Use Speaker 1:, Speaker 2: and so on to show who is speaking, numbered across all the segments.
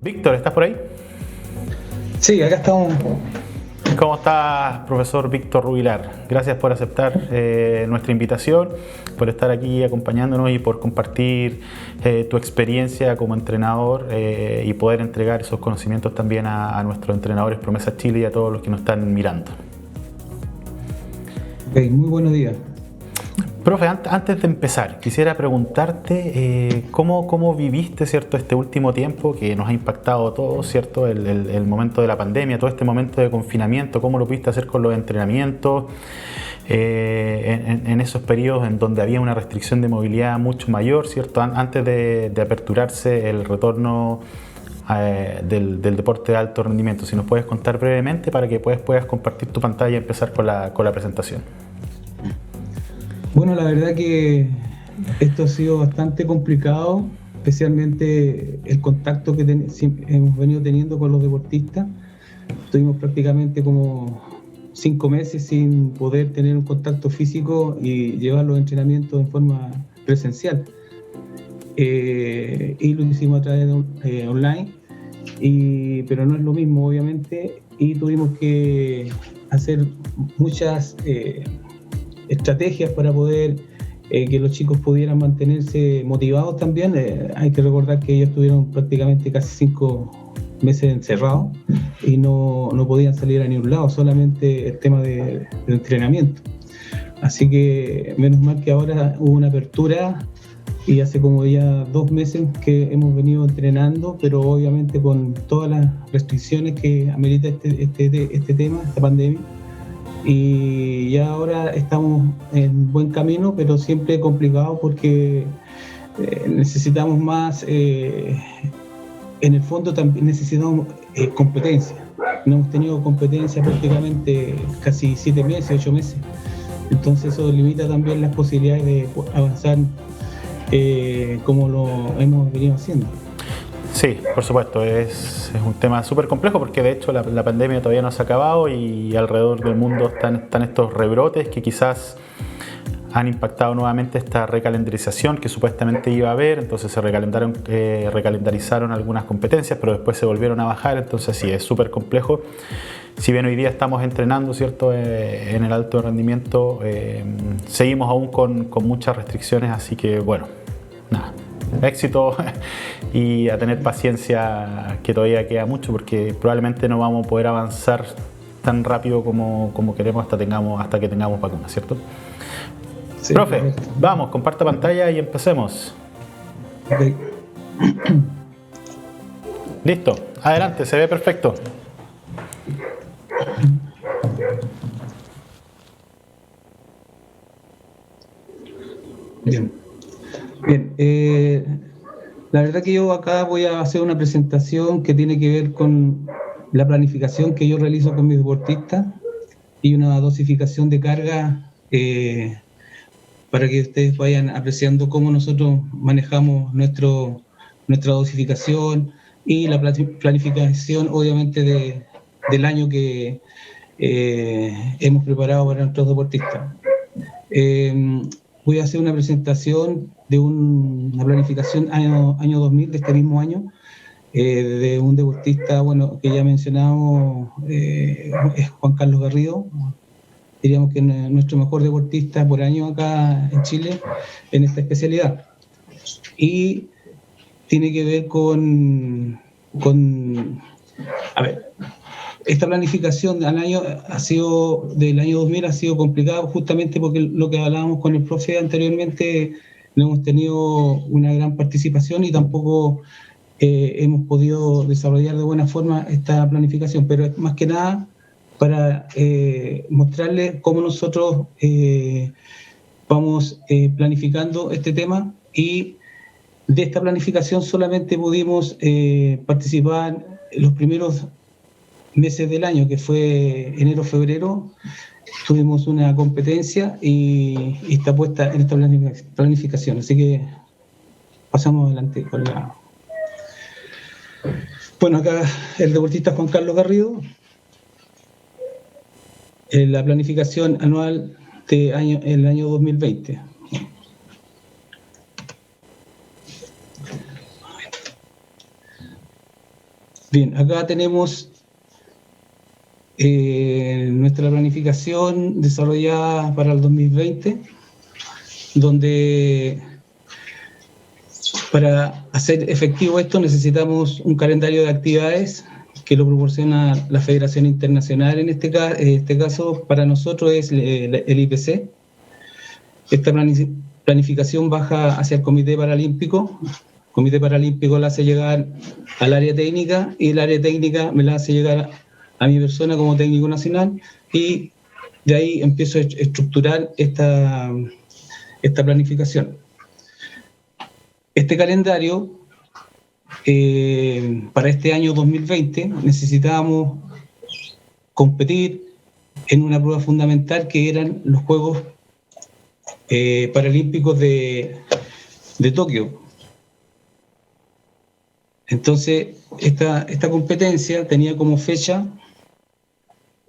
Speaker 1: Víctor, ¿estás por ahí?
Speaker 2: Sí, acá estamos.
Speaker 1: ¿Cómo estás, profesor Víctor Rubilar? Gracias por aceptar nuestra invitación, por estar aquí acompañándonos y por compartir tu experiencia como entrenador y poder entregar esos conocimientos también a nuestros entrenadores Promesa Chile y a todos los que nos están mirando.
Speaker 2: Ok, muy buenos días.
Speaker 1: Profe, antes de empezar, quisiera preguntarte cómo viviste, ¿cierto?, este último tiempo que nos ha impactado a todos, ¿cierto?, el momento de la pandemia, todo este momento de confinamiento, cómo lo pudiste hacer con los entrenamientos, en esos periodos en donde había una restricción de movilidad mucho mayor, ¿cierto?, antes de aperturarse el retorno del deporte de alto rendimiento. Si nos puedes contar brevemente para que puedas compartir tu pantalla y empezar con la presentación.
Speaker 2: Bueno, la verdad que esto ha sido bastante complicado, especialmente el contacto que hemos venido teniendo con los deportistas. Estuvimos prácticamente como 5 meses sin poder tener un contacto físico y llevar los entrenamientos en forma presencial. Y lo hicimos a través de online, pero no es lo mismo, obviamente, y tuvimos que hacer muchas estrategias para poder que los chicos pudieran mantenerse motivados también. Hay que recordar que ellos estuvieron prácticamente casi 5 meses encerrados y no podían salir a ningún lado, solamente el tema de entrenamiento. Así que menos mal que ahora hubo una apertura y hace como ya 2 meses que hemos venido entrenando, pero obviamente con todas las restricciones que amerita este tema, esta pandemia. Y ya ahora estamos en buen camino, pero siempre complicado porque necesitamos más, en el fondo también necesitamos competencia. No hemos tenido competencia prácticamente casi 7 meses, 8 meses. Entonces eso limita también las posibilidades de avanzar como lo hemos venido haciendo.
Speaker 1: Sí, por supuesto, es un tema súper complejo porque de hecho la pandemia todavía no se ha acabado y alrededor del mundo están estos rebrotes que quizás han impactado nuevamente esta recalendarización que supuestamente iba a haber. Entonces se recalendarizaron algunas competencias, pero después se volvieron a bajar. Entonces sí, es súper complejo. Si bien hoy día estamos entrenando, ¿cierto?, en el alto rendimiento, seguimos aún con muchas restricciones, así que bueno, nada, éxito y a tener paciencia, que todavía queda mucho porque probablemente no vamos a poder avanzar tan rápido como queremos hasta que tengamos vacunas, ¿cierto? Sí, profe, correcto. Vamos, comparta pantalla y empecemos. Okay. Listo, adelante, se ve perfecto.
Speaker 2: Bien. La verdad que yo acá voy a hacer una presentación que tiene que ver con la planificación que yo realizo con mis deportistas y una dosificación de carga para que ustedes vayan apreciando cómo nosotros manejamos nuestra dosificación y la planificación, obviamente, del año que hemos preparado para nuestros deportistas. Voy a hacer una presentación de una planificación año 2000, de este mismo año, de un deportista, bueno, que ya mencionamos, es Juan Carlos Garrido. Diríamos que es nuestro mejor deportista por año acá en Chile en esta especialidad. Y tiene que ver a ver, esta planificación del año 2000 ha sido complicada justamente porque lo que hablábamos con el profe anteriormente, no hemos tenido una gran participación y tampoco hemos podido desarrollar de buena forma esta planificación, pero es más que nada para mostrarles cómo nosotros vamos planificando este tema, y de esta planificación solamente pudimos participar en los primeros meses del año, que fue enero, febrero. Tuvimos una competencia y está puesta en esta planificación, así que pasamos adelante con la... Bueno, acá el deportista Juan Carlos Garrido, la planificación anual el año 2020. Bien, acá tenemos nuestra planificación desarrollada para el 2020, donde para hacer efectivo esto necesitamos un calendario de actividades que lo proporciona la Federación Internacional. En este caso para nosotros es el IPC. Esta planificación baja hacia el Comité Paralímpico. El Comité Paralímpico la hace llegar al área técnica y el área técnica me la hace llegar a mi persona como técnico nacional, y de ahí empiezo a estructurar esta planificación. Este calendario, para este año 2020, necesitábamos competir en una prueba fundamental que eran los Juegos Paralímpicos de Tokio. Entonces, esta competencia tenía como fecha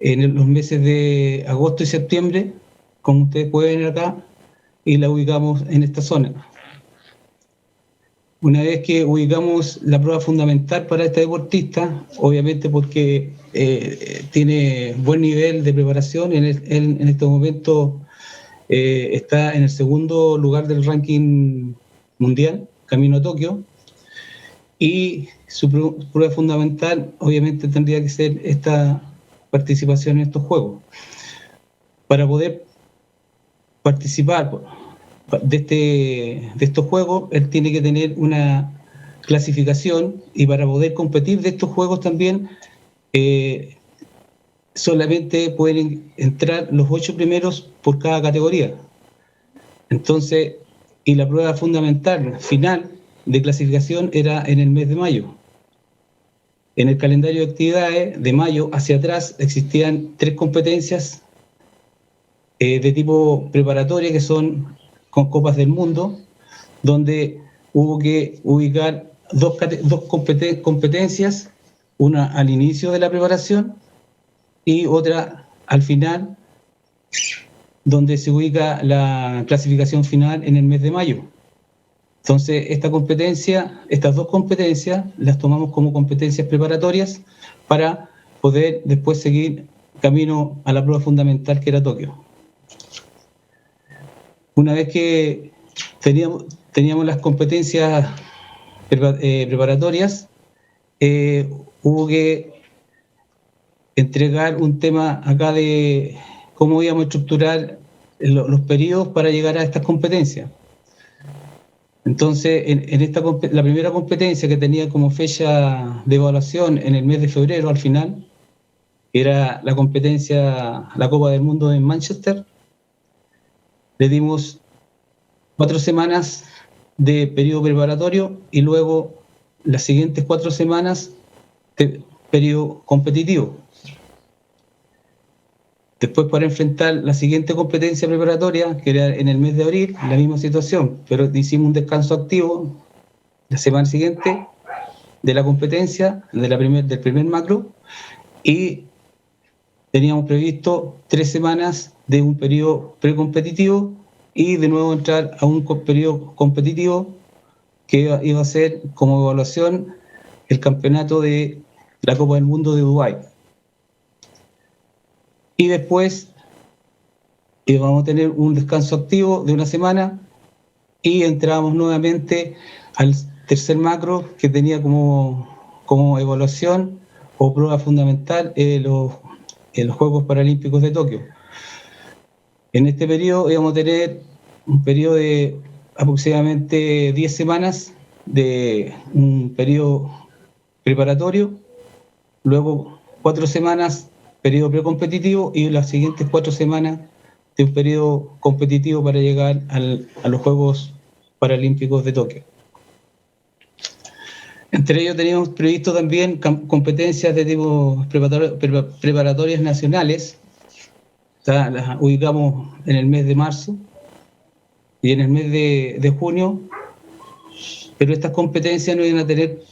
Speaker 2: en los meses de agosto y septiembre, como ustedes pueden ver acá, y la ubicamos en esta zona. Una vez que ubicamos la prueba fundamental para este deportista, obviamente porque tiene buen nivel de preparación, en este momento está en el segundo lugar del ranking mundial, camino a Tokio, y su prueba fundamental obviamente tendría que ser esta participación en estos juegos. Para poder participar de estos juegos, él tiene que tener una clasificación, y para poder competir de estos juegos también solamente pueden entrar los 8 primeros por cada categoría. Entonces, y la prueba fundamental final de clasificación era en el mes de mayo. En el calendario de actividades de mayo hacia atrás existían 3 competencias de tipo preparatoria, que son con Copas del Mundo, donde hubo que ubicar dos competencias, una al inicio de la preparación y otra al final, donde se ubica la clasificación final en el mes de mayo. Entonces, estas dos competencias las tomamos como competencias preparatorias para poder después seguir camino a la prueba fundamental, que era Tokio. Una vez que teníamos las competencias preparatorias, hubo que entregar un tema acá de cómo íbamos a estructurar los periodos para llegar a estas competencias. Entonces, la primera competencia, que tenía como fecha de evaluación en el mes de febrero al final, era la competencia, la Copa del Mundo en Manchester. Le dimos 4 semanas de periodo preparatorio y luego las siguientes 4 semanas de periodo competitivo. Después, para enfrentar la siguiente competencia preparatoria, que era en el mes de abril, la misma situación, pero hicimos un descanso activo la semana siguiente de la competencia, del primer macro, y teníamos previsto 3 semanas de un periodo precompetitivo y de nuevo entrar a un periodo competitivo que iba a ser como evaluación el campeonato de la Copa del Mundo de Dubái. Y después vamos a tener un descanso activo de 1 semana y entramos nuevamente al tercer macro, que tenía como evaluación o prueba fundamental los Juegos Paralímpicos de Tokio. En este periodo íbamos a tener un periodo de aproximadamente 10 semanas de un periodo preparatorio, luego 4 semanas periodo precompetitivo y las siguientes 4 semanas de un periodo competitivo para llegar a los Juegos Paralímpicos de Tokio. Entre ellos teníamos previsto también competencias de tipo preparatorias nacionales. Las ubicamos en el mes de marzo y en el mes de junio, pero estas competencias no iban a tener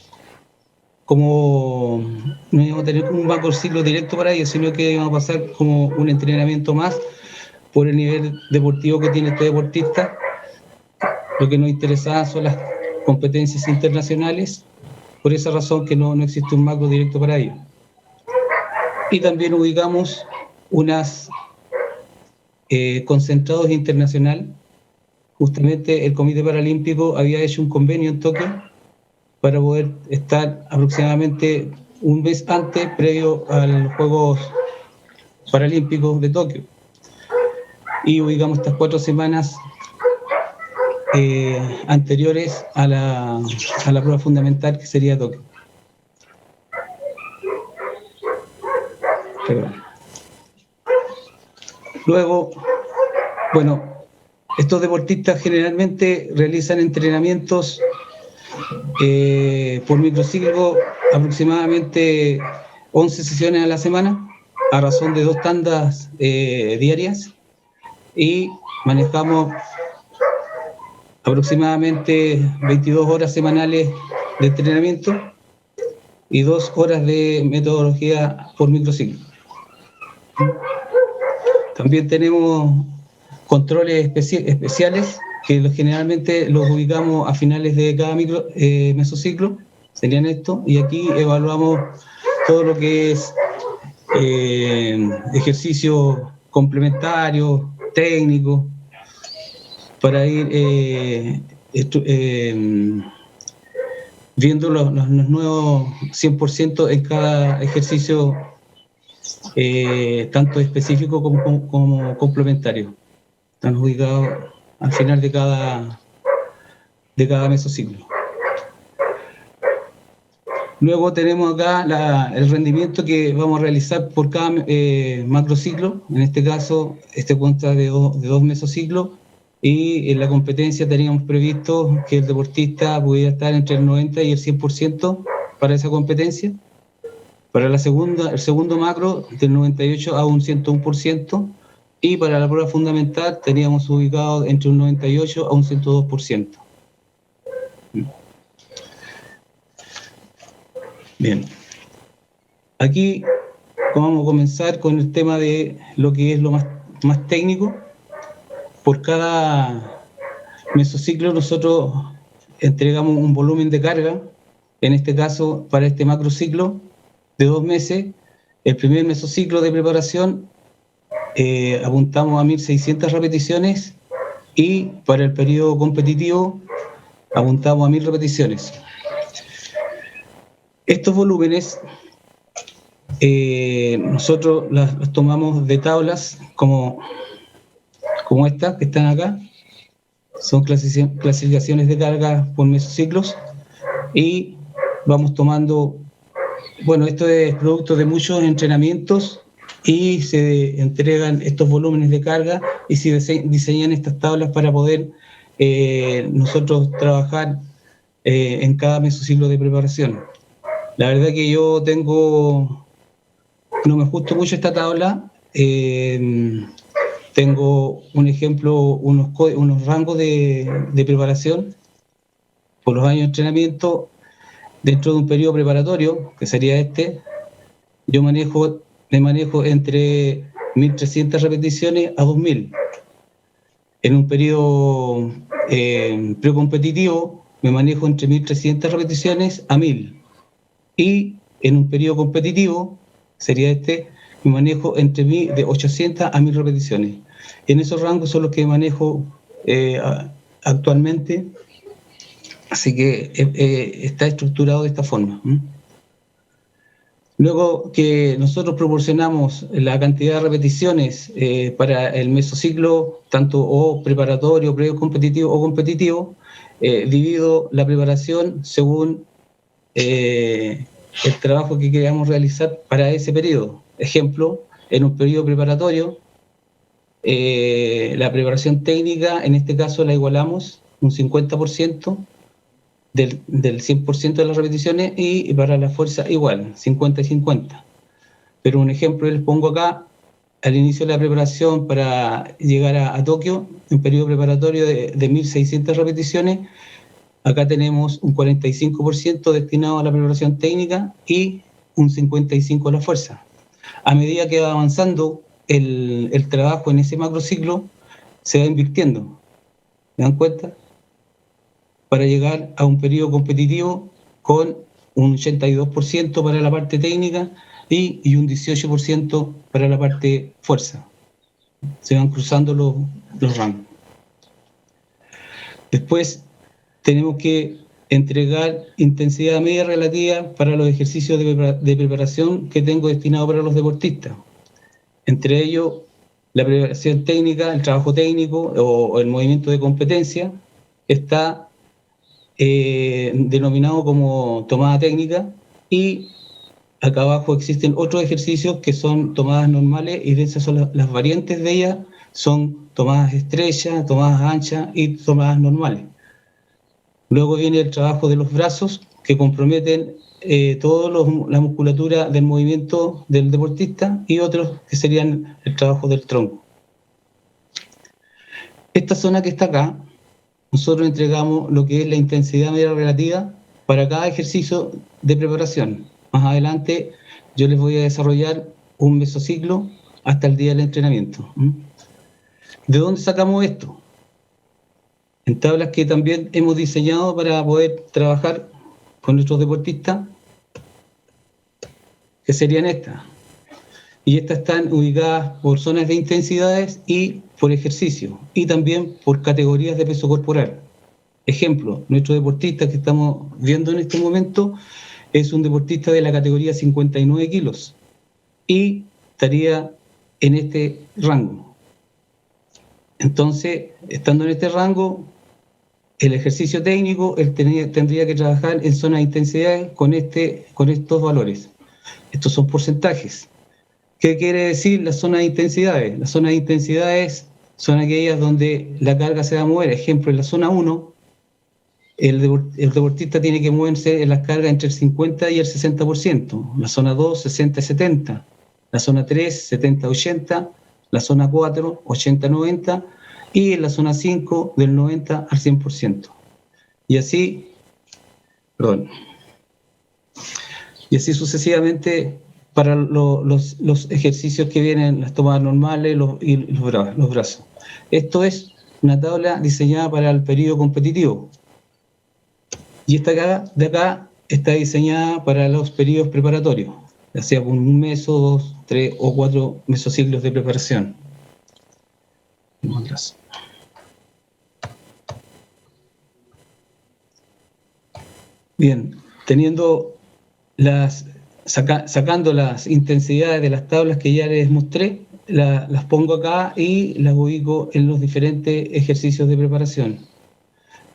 Speaker 2: como un macrociclo directo para ellos, sino que iban a pasar como un entrenamiento más por el nivel deportivo que tiene este deportista. Lo que nos interesaba son las competencias internacionales, por esa razón que no existe un macro directo para ello. Y también ubicamos unas concentrados internacional. Justamente el Comité Paralímpico había hecho un convenio en Tokio para poder estar aproximadamente un mes antes, previo a los Juegos Paralímpicos de Tokio. Y ubicamos estas 4 semanas anteriores a la prueba fundamental, que sería Tokio. Luego, bueno, estos deportistas generalmente realizan entrenamientos por microciclo, aproximadamente 11 sesiones a la semana, a razón de 2 tandas diarias, y manejamos aproximadamente 22 horas semanales de entrenamiento y 2 horas de metodología por microciclo. También tenemos controles especiales que generalmente los ubicamos a finales de cada mesociclo, serían estos, y aquí evaluamos todo lo que es ejercicios complementarios, técnicos, para ir viendo los nuevos 100% en cada ejercicio, tanto específico como complementario. Están ubicados al final de cada mesociclo. Luego tenemos acá el rendimiento que vamos a realizar por cada macrociclo. En este caso, consta de dos mesociclos, y en la competencia teníamos previsto que el deportista pudiera estar entre el 90 y el 100% para esa competencia. Para el segundo macro, del 98 a un 101%, y para la prueba fundamental teníamos ubicado entre un 98 a un 102%. Bien, aquí vamos a comenzar con el tema de lo que es lo más técnico. Por cada mesociclo nosotros entregamos un volumen de carga, en este caso para este macrociclo de 2 meses. El primer mesociclo de preparación apuntamos a 1.600 repeticiones, y para el periodo competitivo apuntamos a 1.000 repeticiones. Estos volúmenes nosotros los tomamos de tablas como estas que están acá. Son clasificaciones de carga por mesociclos, y vamos tomando, bueno, esto es producto de muchos entrenamientos, y se entregan estos volúmenes de carga y se diseñan estas tablas para poder nosotros trabajar en cada mesociclo de preparación. La verdad que yo no me ajusto mucho a esta tabla. Tengo un ejemplo, unos rangos de preparación por los años de entrenamiento. Dentro de un periodo preparatorio, que sería yo me manejo entre 1.300 repeticiones a 2.000. En un periodo precompetitivo me manejo entre 1.300 repeticiones a 1.000. Y en un periodo competitivo, sería me manejo de 800 a 1.000 repeticiones. En esos rangos son los que manejo actualmente, así que está estructurado de esta forma. Luego que nosotros proporcionamos la cantidad de repeticiones para el mesociclo, tanto o preparatorio, previo competitivo o competitivo, divido la preparación según el trabajo que queramos realizar para ese periodo. Ejemplo, en un periodo preparatorio, la preparación técnica, en este caso la igualamos un 50% del 100% de las repeticiones, y para la fuerza igual, 50 y 50. Pero un ejemplo les pongo acá: al inicio de la preparación para llegar a Tokio, en periodo preparatorio de 1.600 repeticiones, acá tenemos un 45% destinado a la preparación técnica y un 55% a la fuerza. A medida que va avanzando el trabajo en ese macrociclo, se va invirtiendo. ¿Se dan cuenta? Para llegar a un periodo competitivo con un 82% para la parte técnica y un 18% para la parte fuerza. Se van cruzando los rangos. Después tenemos que entregar intensidad media relativa para los ejercicios de preparación que tengo destinado para los deportistas. Entre ellos, la preparación técnica, el trabajo técnico o el movimiento de competencia está denominado como tomada técnica, y acá abajo existen otros ejercicios que son tomadas normales, y de esas son las variantes de ellas, son tomadas estrechas, tomadas anchas y tomadas normales. Luego viene el trabajo de los brazos, que comprometen toda la musculatura del movimiento del deportista, y otros que serían el trabajo del tronco. Esta zona que está acá, nosotros entregamos lo que es la intensidad media relativa para cada ejercicio de preparación. Más adelante yo les voy a desarrollar un mesociclo hasta el día del entrenamiento. ¿De dónde sacamos esto? En tablas que también hemos diseñado para poder trabajar con nuestros deportistas, que serían estas. Y estas están ubicadas por zonas de intensidades y por ejercicio, y también por categorías de peso corporal. Ejemplo, nuestro deportista que estamos viendo en este momento es un deportista de la categoría 59 kilos y estaría en este rango. Entonces, estando en este rango, el ejercicio técnico él tendría que trabajar en zonas de intensidad con estos valores. Estos son porcentajes. ¿Qué quiere decir las zonas de intensidades? Las zonas de intensidades son aquellas donde la carga se va a mover. Ejemplo, en la zona 1, el deportista tiene que moverse en las cargas entre el 50 y el 60%. La zona 2, 60-70. La zona 3, 70-80. La zona 4, 80-90. Y en la zona 5, del 90 al 100%. Y así sucesivamente para los ejercicios que vienen, las tomadas normales y los brazos. Esto es una tabla diseñada para el periodo competitivo. Y esta de acá está diseñada para los periodos preparatorios, ya sea por un mes o 2, 3 o 4 mesociclos de preparación. Bien, sacando las intensidades de las tablas que ya les mostré, las pongo acá y las ubico en los diferentes ejercicios de preparación.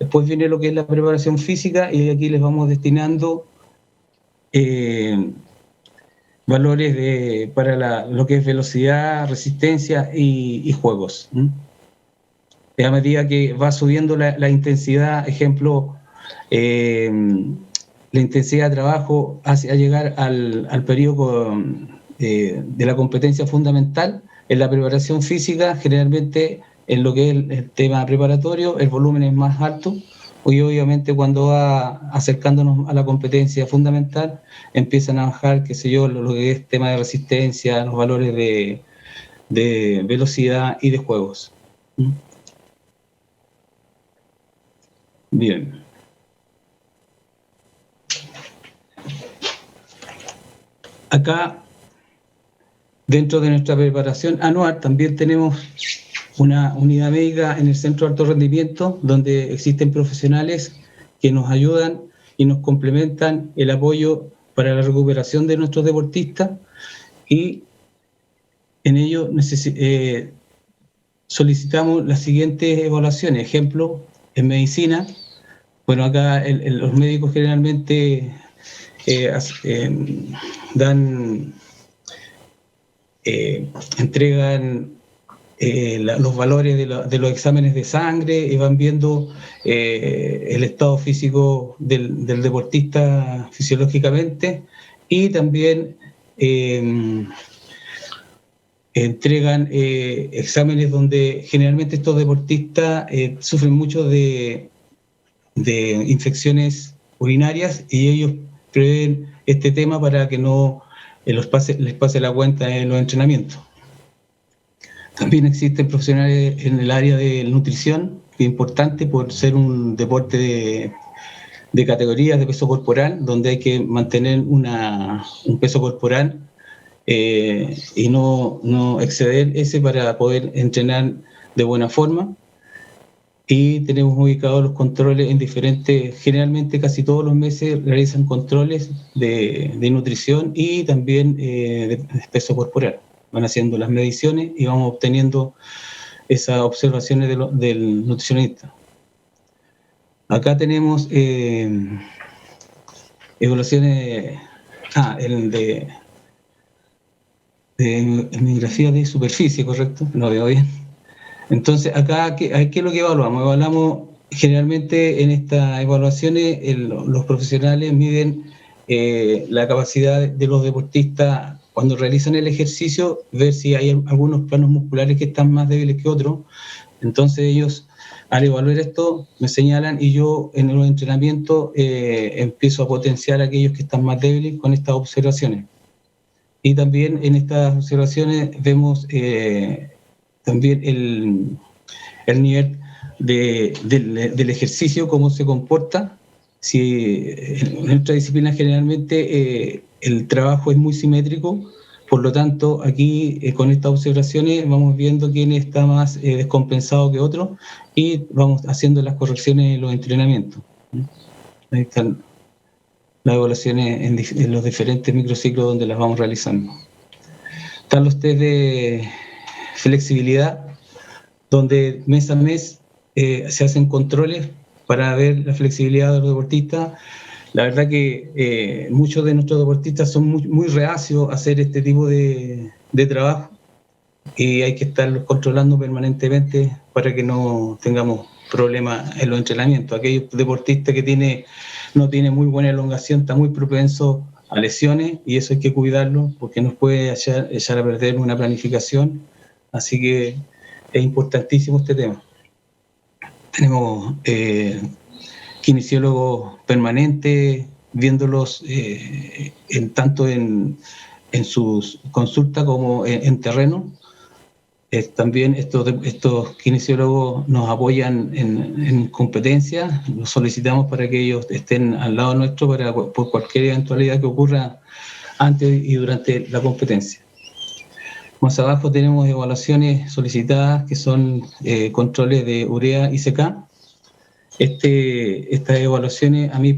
Speaker 2: Después viene lo que es la preparación física, y aquí les vamos destinando valores para lo que es velocidad, resistencia y juegos. A medida que va subiendo la intensidad, ejemplo, la intensidad de trabajo hacia llegar al periodo de la competencia fundamental, en la preparación física, generalmente en lo que es el tema preparatorio, el volumen es más alto, y obviamente cuando va acercándonos a la competencia fundamental, empiezan a bajar, qué sé yo, lo que es tema de resistencia, los valores de velocidad y de juegos. Bien. Acá, dentro de nuestra preparación anual, también tenemos una unidad médica en el Centro de Alto Rendimiento, donde existen profesionales que nos ayudan y nos complementan el apoyo para la recuperación de nuestros deportistas, y en ello solicitamos las siguientes evaluaciones. Ejemplo, en medicina, bueno, acá los médicos generalmente entregan los valores de los exámenes de sangre, y van viendo el estado físico del deportista fisiológicamente, y también entregan exámenes donde generalmente estos deportistas sufren mucho de infecciones urinarias, y ellos prevén este tema para que no les pase la cuenta en los entrenamientos. También existen profesionales en el área de nutrición, que es importante por ser un deporte de categorías de peso corporal, donde hay que mantener un peso corporal y no exceder ese para poder entrenar de buena forma. Y tenemos ubicados los controles en diferentes, generalmente casi todos los meses realizan controles de nutrición y también de peso corporal. Van haciendo las mediciones y vamos obteniendo esas observaciones del nutricionista. Acá tenemos evaluaciones de etnografía de superficie, ¿correcto? No veo bien. Entonces, acá, ¿qué es lo que evaluamos? Evaluamos generalmente en estas evaluaciones, los profesionales miden la capacidad de los deportistas cuando realizan el ejercicio, ver si hay algunos planos musculares que están más débiles que otros. Entonces ellos, al evaluar esto, me señalan y yo en los entrenamientos empiezo a potenciar a aquellos que están más débiles con estas observaciones. Y también en estas observaciones vemos también el nivel del ejercicio, cómo se comporta. Si en nuestra disciplina generalmente el trabajo es muy simétrico, por lo tanto aquí con estas observaciones vamos viendo quién está más descompensado que otro y vamos haciendo las correcciones en los entrenamientos. Ahí están las evaluaciones en los diferentes microciclos donde las vamos realizando. Están los test de flexibilidad, donde mes a mes se hacen controles para ver la flexibilidad de los deportistas. La verdad que muchos de nuestros deportistas son muy reacios a hacer este tipo de trabajo y hay que estarlos controlando permanentemente para que no tengamos problemas en los entrenamientos. Aquellos deportistas que no tienen muy buena elongación están muy propensos a lesiones y eso hay que cuidarlo porque nos puede echar a perder una planificación. Así que es importantísimo este tema. Tenemos kinesiólogos permanentes, viéndolos tanto en sus consultas como en terreno. También estos kinesiólogos nos apoyan en competencias, los solicitamos para que ellos estén al lado nuestro por cualquier eventualidad que ocurra antes y durante la competencia. Más abajo tenemos evaluaciones solicitadas que son controles de urea y CK. Estas evaluaciones a mí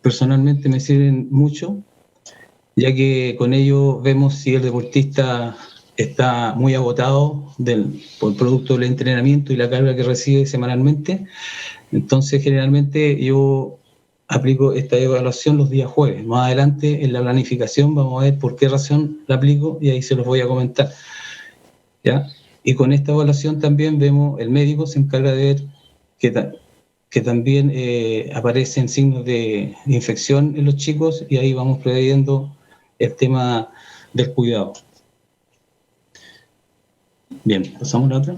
Speaker 2: personalmente me sirven mucho, ya que con ello vemos si el deportista está muy agotado por producto del entrenamiento y la carga que recibe semanalmente. Entonces generalmente yo aplico esta evaluación los días jueves. Más adelante en la planificación vamos a ver por qué razón la aplico y ahí se los voy a comentar, ¿ya? Y con esta evaluación también vemos, el médico se encarga de ver que también aparecen signos de infección en los chicos y ahí vamos previendo el tema del cuidado. Bien, pasamos a la otra.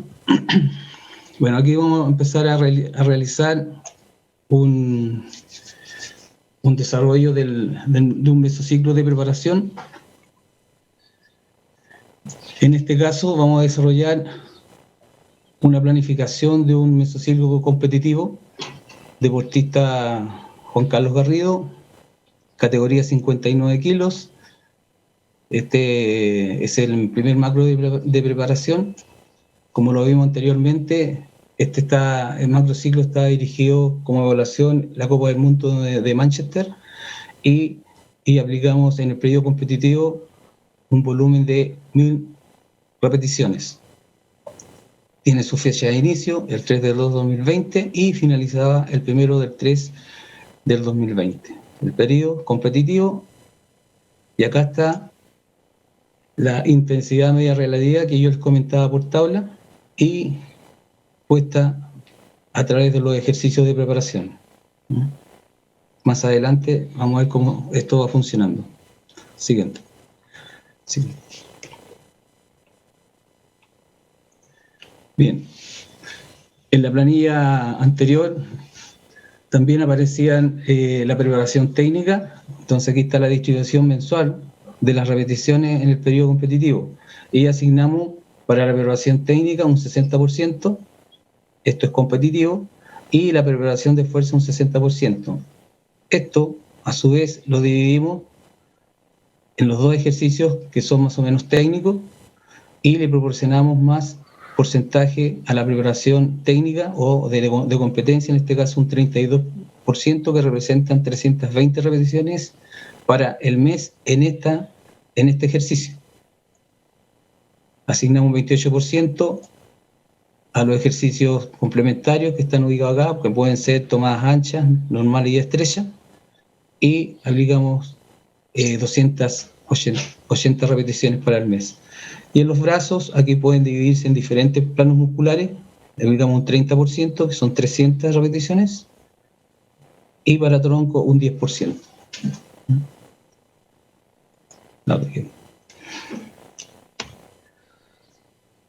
Speaker 2: Bueno, aquí vamos a empezar a realizar un desarrollo de un mesociclo de preparación. En este caso vamos a desarrollar una planificación de un mesociclo competitivo. Deportista Juan Carlos Garrido, categoría 59 kilos. Este es el primer macro de preparación. Como lo vimos anteriormente, el macrociclo está dirigido como evaluación la Copa del Mundo de Manchester y aplicamos en el periodo competitivo un volumen de 1000 repeticiones. Tiene su fecha de inicio, el 3 del 2 de 2020, y finalizaba el 1 del 3 del 2020. El periodo competitivo, y acá está la intensidad media relativa que yo les comentaba por tabla y puesta a través de los ejercicios de preparación. Más adelante vamos a ver cómo esto va funcionando. Siguiente. Bien, en la planilla anterior también aparecían la preparación técnica. Entonces aquí está la distribución mensual de las repeticiones en el periodo competitivo y asignamos para la preparación técnica un 60%, esto es competitivo, y la preparación de fuerza un 60%. Esto, a su vez, lo dividimos en los dos ejercicios que son más o menos técnicos y le proporcionamos más porcentaje a la preparación técnica o de competencia, en este caso un 32%, que representan 320 repeticiones para el mes en este ejercicio. Asignamos un 28% a los ejercicios complementarios que están ubicados acá, que pueden ser tomadas anchas, normales y estrechas, y aplicamos 280 repeticiones para el mes. Y en los brazos, aquí pueden dividirse en diferentes planos musculares, aplicamos un 30%, que son 300 repeticiones, y para tronco un 10%.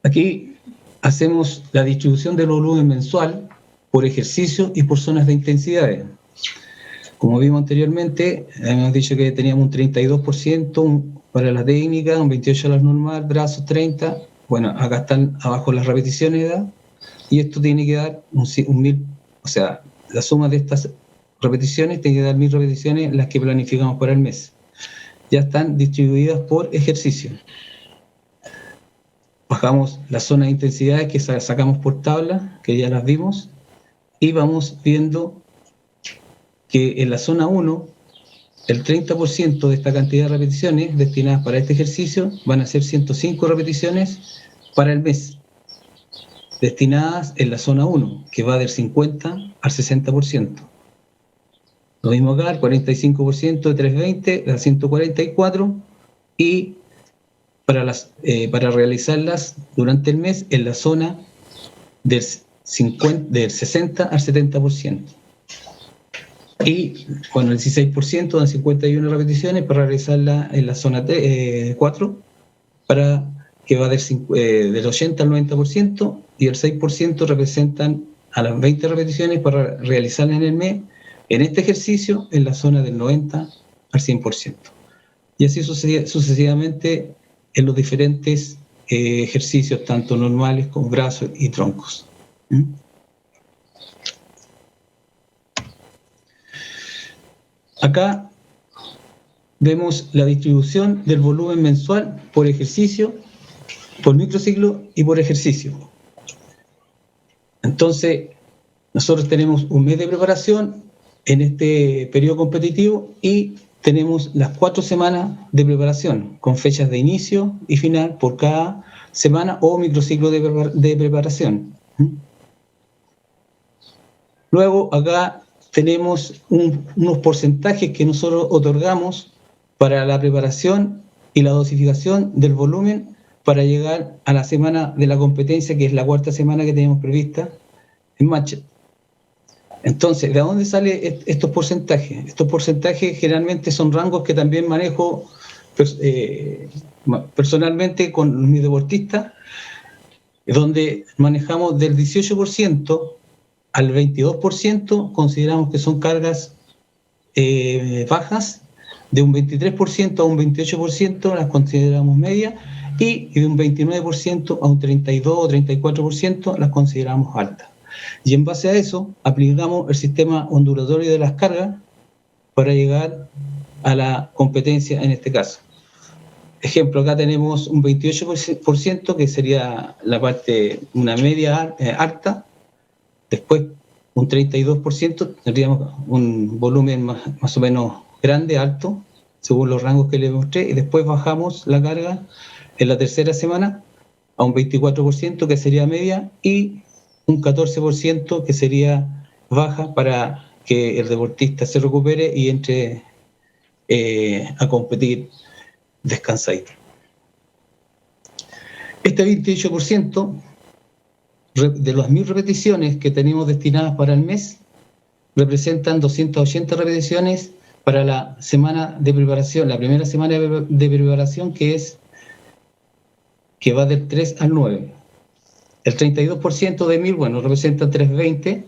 Speaker 2: Aquí hacemos la distribución del volumen mensual por ejercicio y por zonas de intensidades. Como vimos anteriormente, hemos dicho que teníamos un 32% para la técnica, un 28% a la normal, brazos 30%. Bueno, acá están abajo las repeticiones de edad, y esto tiene que dar un 1000, o sea, la suma de estas repeticiones tiene que dar 1000 repeticiones, las que planificamos para el mes. Ya están distribuidas por ejercicio. Bajamos las zonas de intensidades que sacamos por tabla, que ya las vimos, y vamos viendo que en la zona 1, el 30% de esta cantidad de repeticiones destinadas para este ejercicio van a ser 105 repeticiones para el mes, destinadas en la zona 1, que va del 50 al 60%. Lo mismo acá, el 45% de 320, la 144, y para realizarlas durante el mes en la zona del 60 al 70%. Y bueno, el 16% dan 51 repeticiones para realizarla en la zona 4, que va del 80 al 90%, y el 6% representan a las 20 repeticiones para realizarla en el mes, en este ejercicio, en la zona del 90 al 100%. Y así sucesivamente en los diferentes ejercicios, tanto normales como brazos y troncos. Acá vemos la distribución del volumen mensual por ejercicio, por microciclo y por ejercicio. Entonces, nosotros tenemos un mes de preparación en este periodo competitivo y tenemos las 4 semanas de preparación, con fechas de inicio y final por cada semana o microciclo de preparación. Luego, acá tenemos unos porcentajes que nosotros otorgamos para la preparación y la dosificación del volumen para llegar a la semana de la competencia, que es la 4ª semana que tenemos prevista en marcha. Entonces, ¿de dónde salen estos porcentajes? Estos porcentajes generalmente son rangos que también manejo personalmente con mis deportistas, donde manejamos del 18% al 22%, consideramos que son cargas bajas, de un 23% a un 28% las consideramos medias, y de un 29% a un 32 o 34% las consideramos altas. Y en base a eso aplicamos el sistema ondulatorio de las cargas para llegar a la competencia en este caso. Ejemplo, acá tenemos un 28% que sería la parte, una media alta, después un 32%, tendríamos un volumen más o menos grande, alto, según los rangos que les mostré, y después bajamos la carga en la 3ª semana a un 24%, que sería media, y un 14% que sería baja, para que el deportista se recupere y entre a competir descansadito. Este 28% de las 1000 repeticiones que tenemos destinadas para el mes representan 280 repeticiones para la semana de preparación, la primera semana de preparación, que va del 3 al 9. El 32% de 1000, bueno, representa 320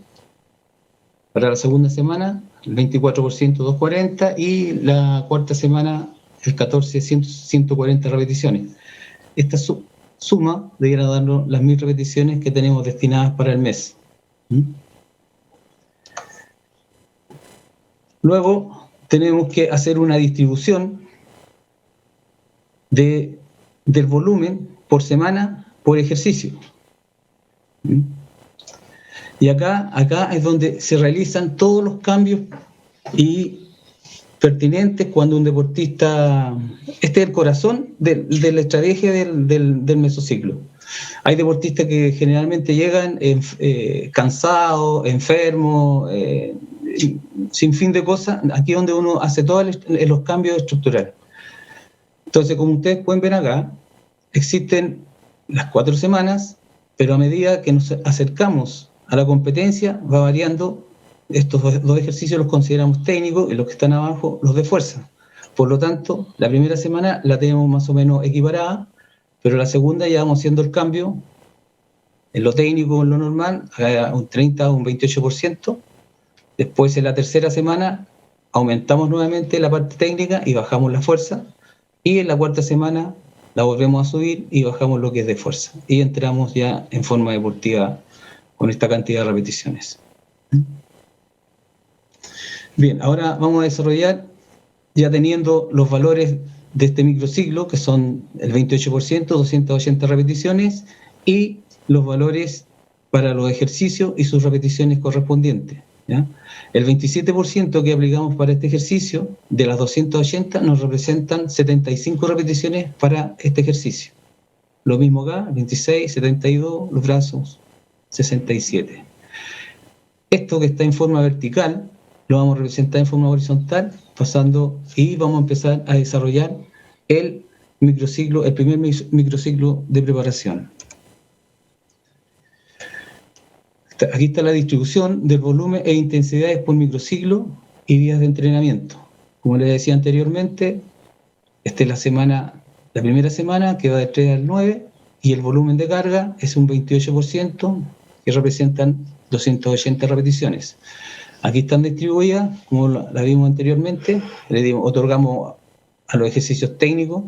Speaker 2: para la segunda semana, el 24% 240, y la 4ª semana el 14% 140 repeticiones. Esta suma debiera darnos las 1000 repeticiones que tenemos destinadas para el mes. Luego tenemos que hacer una distribución del volumen por semana por ejercicio. Y acá es donde se realizan todos los cambios y pertinentes cuando un deportista... Este es el corazón de la estrategia del mesociclo. Hay deportistas que generalmente llegan cansados, enfermos, sin fin de cosas. Aquí es donde uno hace todos los cambios estructurales. Entonces, como ustedes pueden ver acá, existen las 4 semanas, pero a medida que nos acercamos a la competencia va variando. Estos dos ejercicios los consideramos técnicos y los que están abajo los de fuerza. Por lo tanto, la primera semana la tenemos más o menos equiparada, pero la segunda ya vamos haciendo el cambio en lo técnico, en lo normal, a un 30 o un 28%. Después, en la tercera semana, aumentamos nuevamente la parte técnica y bajamos la fuerza. Y en la cuarta semana la volvemos a subir y bajamos lo que es de fuerza. Y entramos ya en forma deportiva con esta cantidad de repeticiones. Bien, ahora vamos a desarrollar, ya teniendo los valores de este microciclo, que son el 28%, 280 repeticiones, y los valores para los ejercicios y sus repeticiones correspondientes, ¿ya? El 27% que aplicamos para este ejercicio, de las 280, nos representan 75 repeticiones para este ejercicio. Lo mismo acá, 26, 72, los brazos, 67. Esto que está en forma vertical, lo vamos a representar en forma horizontal, pasando, y vamos a empezar a desarrollar el microciclo, el primer microciclo de preparación. Aquí está la distribución del volumen e intensidades por microciclo y días de entrenamiento. Como les decía anteriormente, esta es la primera semana, que va del 3 al 9, y el volumen de carga es un 28%, que representan 280 repeticiones. Aquí están distribuidas, como la vimos anteriormente, otorgamos a los ejercicios técnicos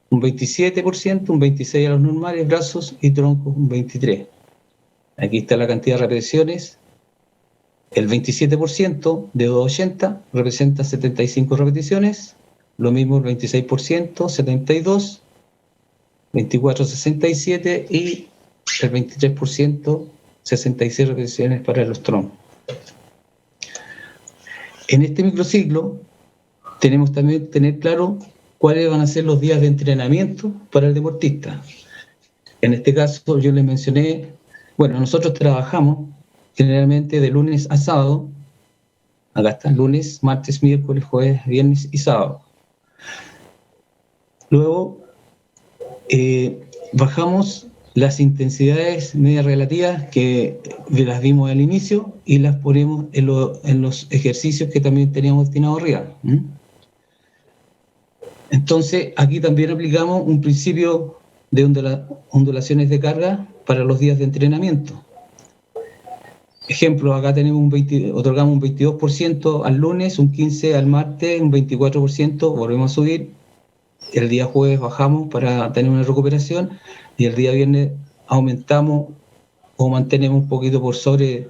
Speaker 2: un 27%, un 26% a los normales, brazos y troncos un 23%. Aquí está la cantidad de repeticiones. El 27% de 280 representa 75 repeticiones, lo mismo el 26%, 72, 24, 67 y el 23%, 66 repeticiones para los troncos. En este microciclo tenemos también que tener claro cuáles van a ser los días de entrenamiento para el deportista. En este caso yo les mencioné, bueno, nosotros trabajamos generalmente de lunes a sábado. Acá está, lunes, martes, miércoles, jueves, viernes y sábado. Luego bajamos las intensidades medias relativas que las vimos al inicio y las ponemos en los ejercicios que también teníamos destinados arriba. Entonces, aquí también aplicamos un principio de ondulaciones de carga para los días de entrenamiento. Ejemplo, acá tenemos otorgamos un 22% al lunes, un 15% al martes, un 24%, volvemos a subir. El día jueves bajamos para tener una recuperación y el día viernes aumentamos o mantenemos un poquito por sobre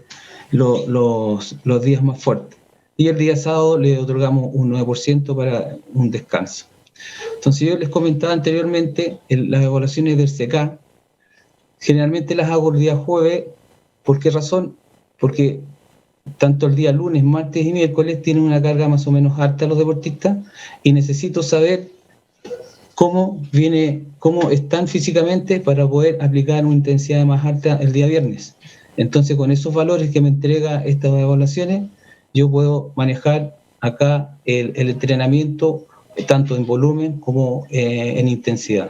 Speaker 2: los días más fuertes. Y el día sábado le otorgamos un 9% para un descanso. Entonces yo les comentaba anteriormente, las evaluaciones del CK, generalmente las hago el día jueves. ¿Por qué razón? Porque tanto el día lunes, martes y miércoles tienen una carga más o menos alta los deportistas y necesito saber cómo están físicamente para poder aplicar una intensidad más alta el día viernes. Entonces, con esos valores que me entrega estas evaluaciones, yo puedo manejar acá el entrenamiento tanto en volumen como en intensidad.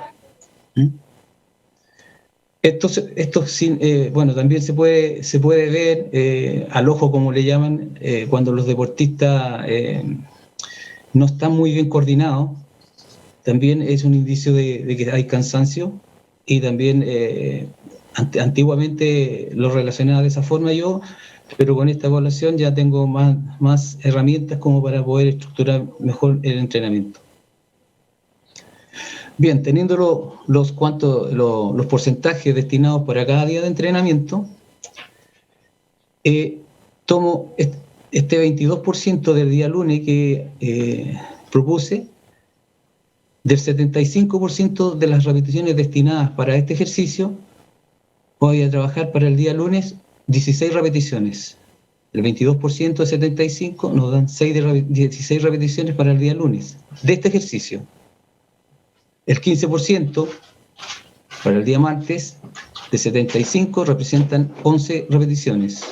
Speaker 2: Bueno, también se puede ver al ojo, como le llaman, cuando los deportistas no están muy bien coordinados. También es un indicio de que hay cansancio y también antiguamente lo relacionaba de esa forma yo, pero con esta evaluación ya tengo más herramientas como para poder estructurar mejor el entrenamiento. Bien, teniendo los porcentajes destinados para cada día de entrenamiento, tomo este 22% del día lunes que propuse, del 75% de las repeticiones destinadas para este ejercicio, voy a trabajar para el día lunes 16 repeticiones. El 22% de 75 nos dan 16 repeticiones para el día lunes de este ejercicio. El 15% para el día martes de 75 representan 11 repeticiones.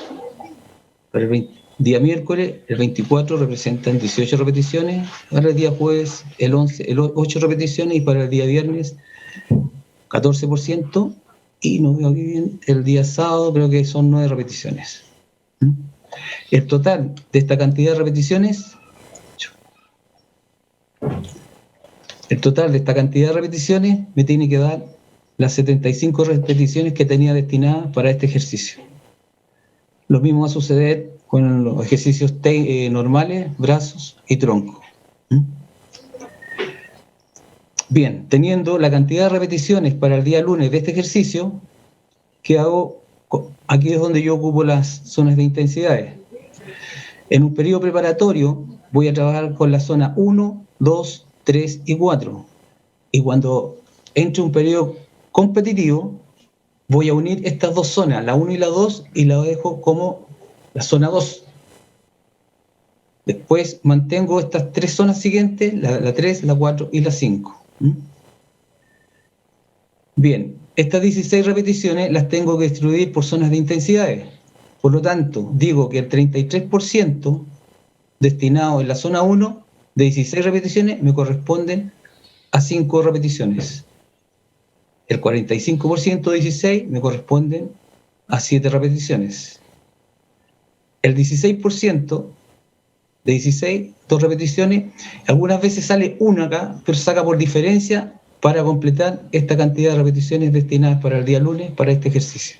Speaker 2: Para el día miércoles, el 24 representan 18 repeticiones. Para el día jueves, el 8 repeticiones. Y para el día viernes, 14%. Y no veo aquí bien, el día sábado creo que son 9 repeticiones. El total de esta cantidad de repeticiones, me tiene que dar las 75 repeticiones que tenía destinadas para este ejercicio. Lo mismo va a suceder con los ejercicios normales, brazos y tronco. Bien, teniendo la cantidad de repeticiones para el día lunes de este ejercicio, ¿qué hago? Aquí es donde yo ocupo las zonas de intensidades. En un periodo preparatorio voy a trabajar con la zona 1, 2, 3 y 4. Y cuando entre un periodo competitivo, voy a unir estas dos zonas, la 1 y la 2, y la dejo como la zona 2. Después mantengo estas tres zonas siguientes, la 3, la 4 y la 5. Bien, estas 16 repeticiones las tengo que distribuir por zonas de intensidades. Por lo tanto, digo que el 33% destinado en la zona 1 de 16 repeticiones me corresponden a 5 repeticiones. El 45% de 16 me corresponden a 7 repeticiones. El 16% de 16, 2 repeticiones, algunas veces sale una acá, pero saca por diferencia para completar esta cantidad de repeticiones destinadas para el día lunes para este ejercicio.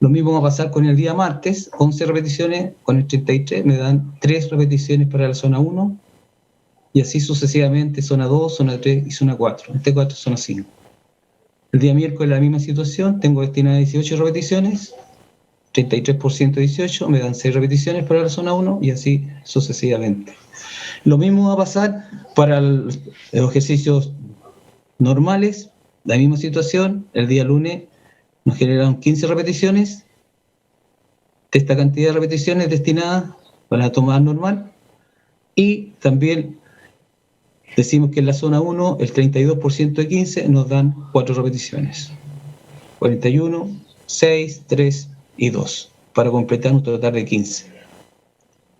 Speaker 2: Lo mismo va a pasar con el día martes, 11 repeticiones, con el 33 me dan 3 repeticiones para la zona 1, y así sucesivamente, zona 2, zona 3 y zona 4, este 4 es zona 5. El día miércoles la misma situación, tengo destinadas 18 repeticiones, 33% de 18, me dan 6 repeticiones para la zona 1 y así sucesivamente. Lo mismo va a pasar para los ejercicios normales, la misma situación, el día lunes nos generaron 15 repeticiones, de esta cantidad de repeticiones destinadas para la tomada normal, y también decimos que en la zona 1 el 32% de 15 nos dan 4 repeticiones, 41, 6, 3 y 2, para completar un total de 15.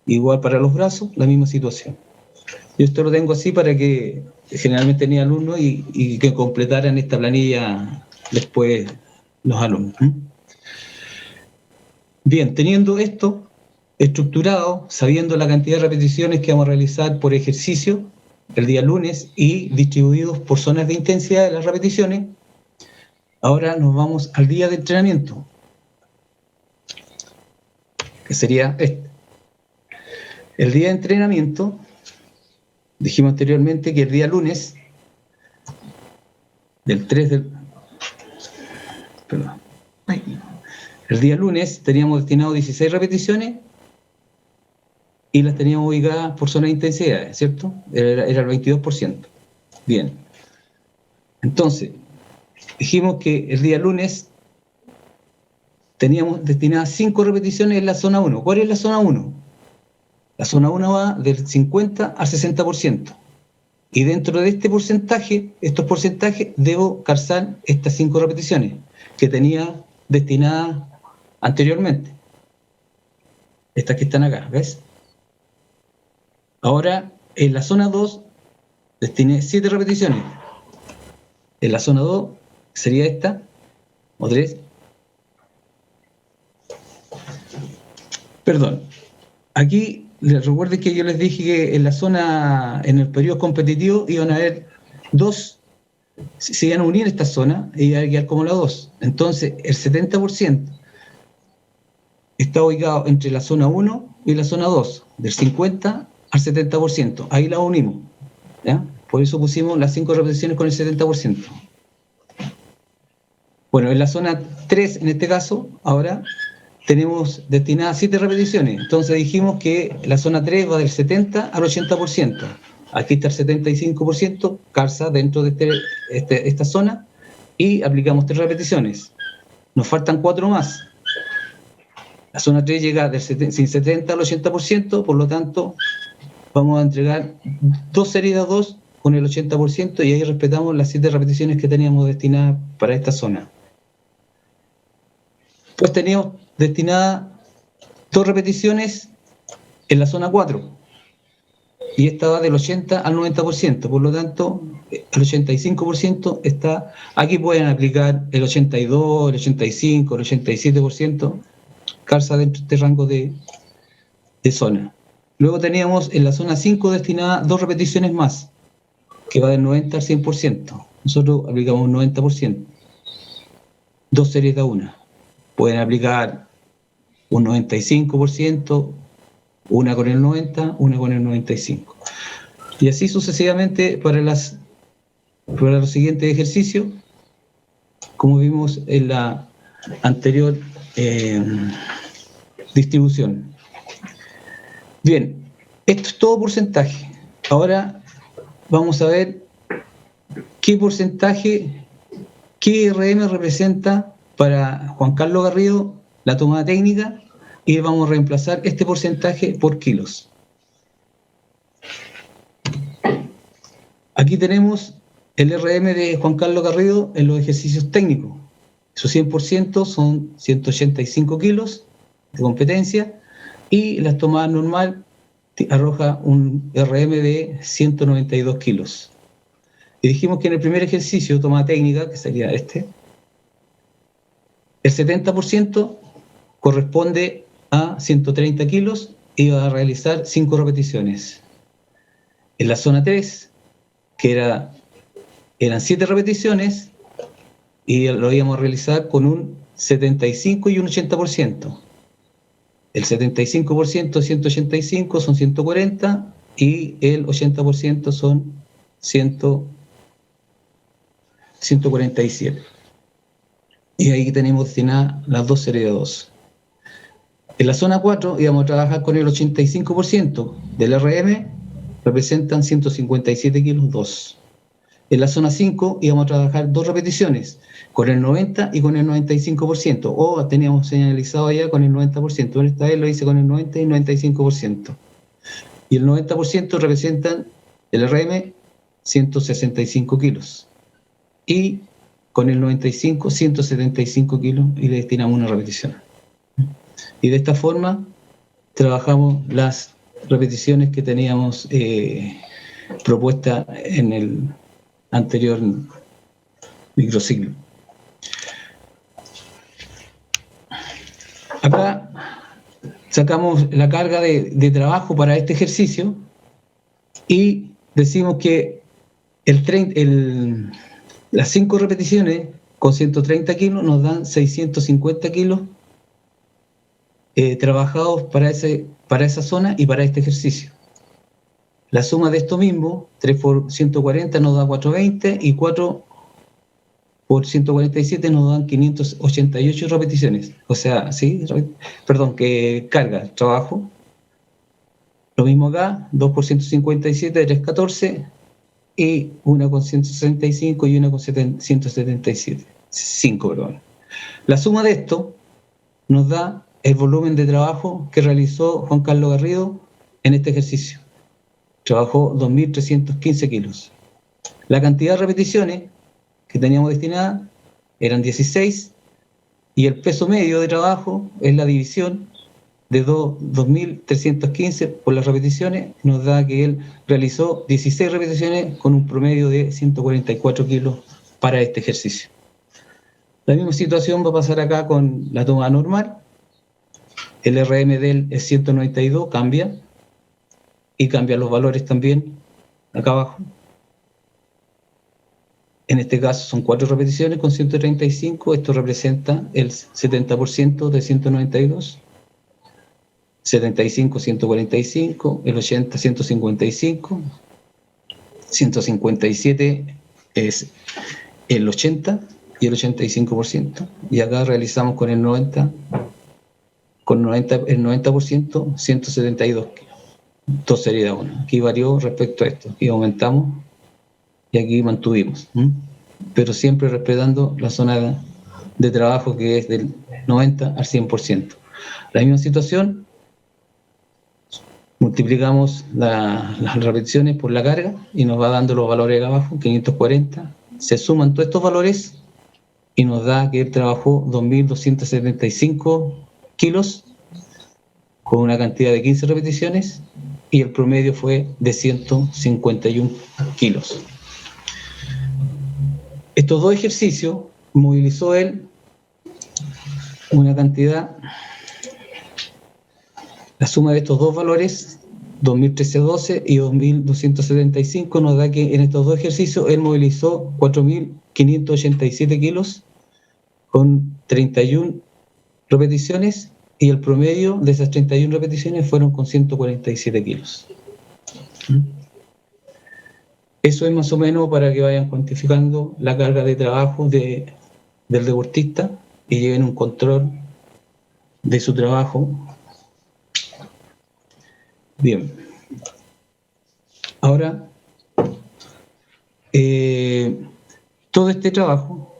Speaker 2: Igual para los brazos, la misma situación. Yo esto lo tengo así para que generalmente tenía alumnos y que completaran esta planilla después los alumnos. Bien, teniendo esto estructurado, sabiendo la cantidad de repeticiones que vamos a realizar por ejercicio el día lunes y distribuidos por zonas de intensidad de las repeticiones, ahora nos vamos al día de entrenamiento, que sería este. El día de entrenamiento, dijimos anteriormente que el día lunes, el día lunes teníamos destinado 16 repeticiones y las teníamos ubicadas por zona de intensidad, ¿cierto? Era el 22%. Bien. Entonces, dijimos que el día lunes teníamos destinadas 5 repeticiones en la zona 1. ¿Cuál es la zona 1? La zona 1 va del 50 al 60%. Y dentro de este porcentaje, estos porcentajes, debo calzar estas 5 repeticiones que tenía destinadas anteriormente. Estas que están acá, ¿ves? Ahora, en la zona 2, destiné 7 repeticiones. En la zona 2 sería esta, o 3. Perdón. Aquí les recuerdo que yo les dije que en la zona, en el periodo competitivo, iban a haber 2, se iban a unir estas zonas y iban a quedar como la 2. Entonces, el 70% está ubicado entre la zona 1 y la zona 2, del 50 al 70%. Ahí la unimos, ¿ya? Por eso pusimos las 5 repeticiones con el 70%. Bueno, en la zona 3, en este caso, ahora tenemos destinadas 7 repeticiones. Entonces dijimos que la zona 3 va del 70 al 80%. Aquí está el 75%, calza dentro de esta zona, y aplicamos 3 repeticiones. Nos faltan 4 más. La zona 3 llega del 70 al 80%, por lo tanto, vamos a entregar 2 series de 2 con el 80%, y ahí respetamos las 7 repeticiones que teníamos destinadas para esta zona. Pues teníamos destinadas 2 repeticiones en la zona 4, y esta va del 80 al 90%, por lo tanto, el 85% está, aquí pueden aplicar el 82, el 85, el 87%, calza dentro de este rango de zona. Luego teníamos en la zona 5 destinada 2 repeticiones más, que va del 90 al 100%. Nosotros aplicamos un 90%, 2 series de una. Pueden aplicar un 95%, una con el 90, una con el 95. Y así sucesivamente para los siguientes ejercicios, como vimos en la anterior distribución. Bien, esto es todo porcentaje. Ahora vamos a ver qué porcentaje, qué RM representa para Juan Carlos Garrido la tomada técnica, y vamos a reemplazar este porcentaje por kilos. Aquí tenemos el RM de Juan Carlos Garrido en los ejercicios técnicos. Su 100% son 185 kilos de competencia, y la tomada normal arroja un RM de 192 kilos. Y dijimos que en el primer ejercicio, tomada técnica, que sería este, el 70% corresponde a 130 kilos y va a realizar 5 repeticiones. En la zona 3, que eran 7 repeticiones, y lo íbamos a realizar con un 75 y un 80%. El 75% 185 son 140, y el 80% son 147. Y ahí tenemos destinadas las 2 series de 2. En la zona 4 íbamos a trabajar con el 85% del RM, representan 157 kilos 2. En la zona 5 íbamos a trabajar 2 repeticiones, con el 90 y con el 95%, o teníamos señalizado allá con el 90%, pero esta vez lo hice con el 90 y el 95%. Y el 90% representan el RM 165 kilos. Y con el 95, 175 kilos, y le destinamos una repetición. Y de esta forma trabajamos las repeticiones que teníamos propuestas en el anterior microciclo. Acá sacamos la carga de trabajo para este ejercicio, y decimos que las 5 repeticiones con 130 kilos nos dan 650 kilos trabajados para esa zona y para este ejercicio. La suma de esto mismo, 3 por 140 nos da 420, y 4 por 147 nos dan 588 repeticiones. O sea, sí, que carga, trabajo. Lo mismo acá, 2 por 157, 314, y una con 165 y una con 177. 5, perdón. La suma de esto nos da el volumen de trabajo que realizó Juan Carlos Garrido en este ejercicio. Trabajó 2.315 kilos. La cantidad de repeticiones que teníamos destinadas eran 16, y el peso medio de trabajo es la división de 2.315 por las repeticiones, nos da que él realizó 16 repeticiones con un promedio de 144 kilos para este ejercicio. La misma situación va a pasar acá con la toma normal. El RM de él es 192, cambia, y cambian los valores también acá abajo. En este caso son 4 repeticiones con 135, esto representa el 70% de 192, 75, 145, el 80, 155, 157 es el 80 y el 85%, y acá realizamos con el 90 con el 90%, 172 kilos. Entonces sería uno. Aquí varió respecto a esto. Aquí aumentamos y aquí mantuvimos. Pero siempre respetando la zona de trabajo que es del 90 al 100%. La misma situación, multiplicamos las repeticiones por la carga y nos va dando los valores acá abajo, 540. Se suman todos estos valores y nos da que él trabajó 2.275 kilos con una cantidad de 15 repeticiones y el promedio fue de 151 kilos. Estos dos ejercicios movilizó él una cantidad, la suma de estos dos valores, 2.312 y 2.275, nos da que en estos dos ejercicios él movilizó 4.587 kilos con 31 repeticiones y el promedio de esas 31 repeticiones fueron con 147 kilos. Eso es más o menos para que vayan cuantificando la carga de trabajo del deportista y lleven un control de su trabajo. Bien. Ahora, todo este trabajo,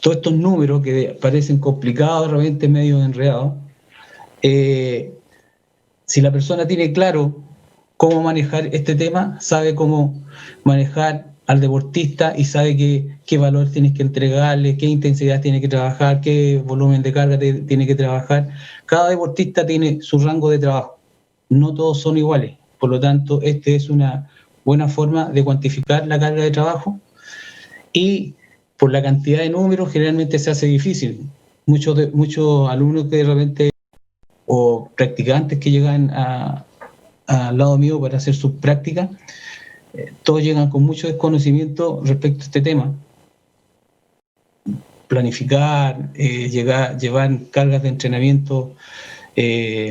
Speaker 2: todos estos números que parecen complicados, realmente medio enredados, si la persona tiene claro cómo manejar este tema, sabe cómo manejar al deportista y sabe qué valor tienes que entregarle, qué intensidad tiene que trabajar, qué volumen de carga tiene que trabajar. Cada deportista tiene su rango de trabajo, no todos son iguales, por lo tanto, esta es una buena forma de cuantificar la carga de trabajo y por la cantidad de números generalmente se hace difícil. Muchos alumnos que de repente o practicantes que llegan al lado mío para hacer sus prácticas, todos llegan con mucho desconocimiento respecto a este tema. Planificar, llevar cargas de entrenamiento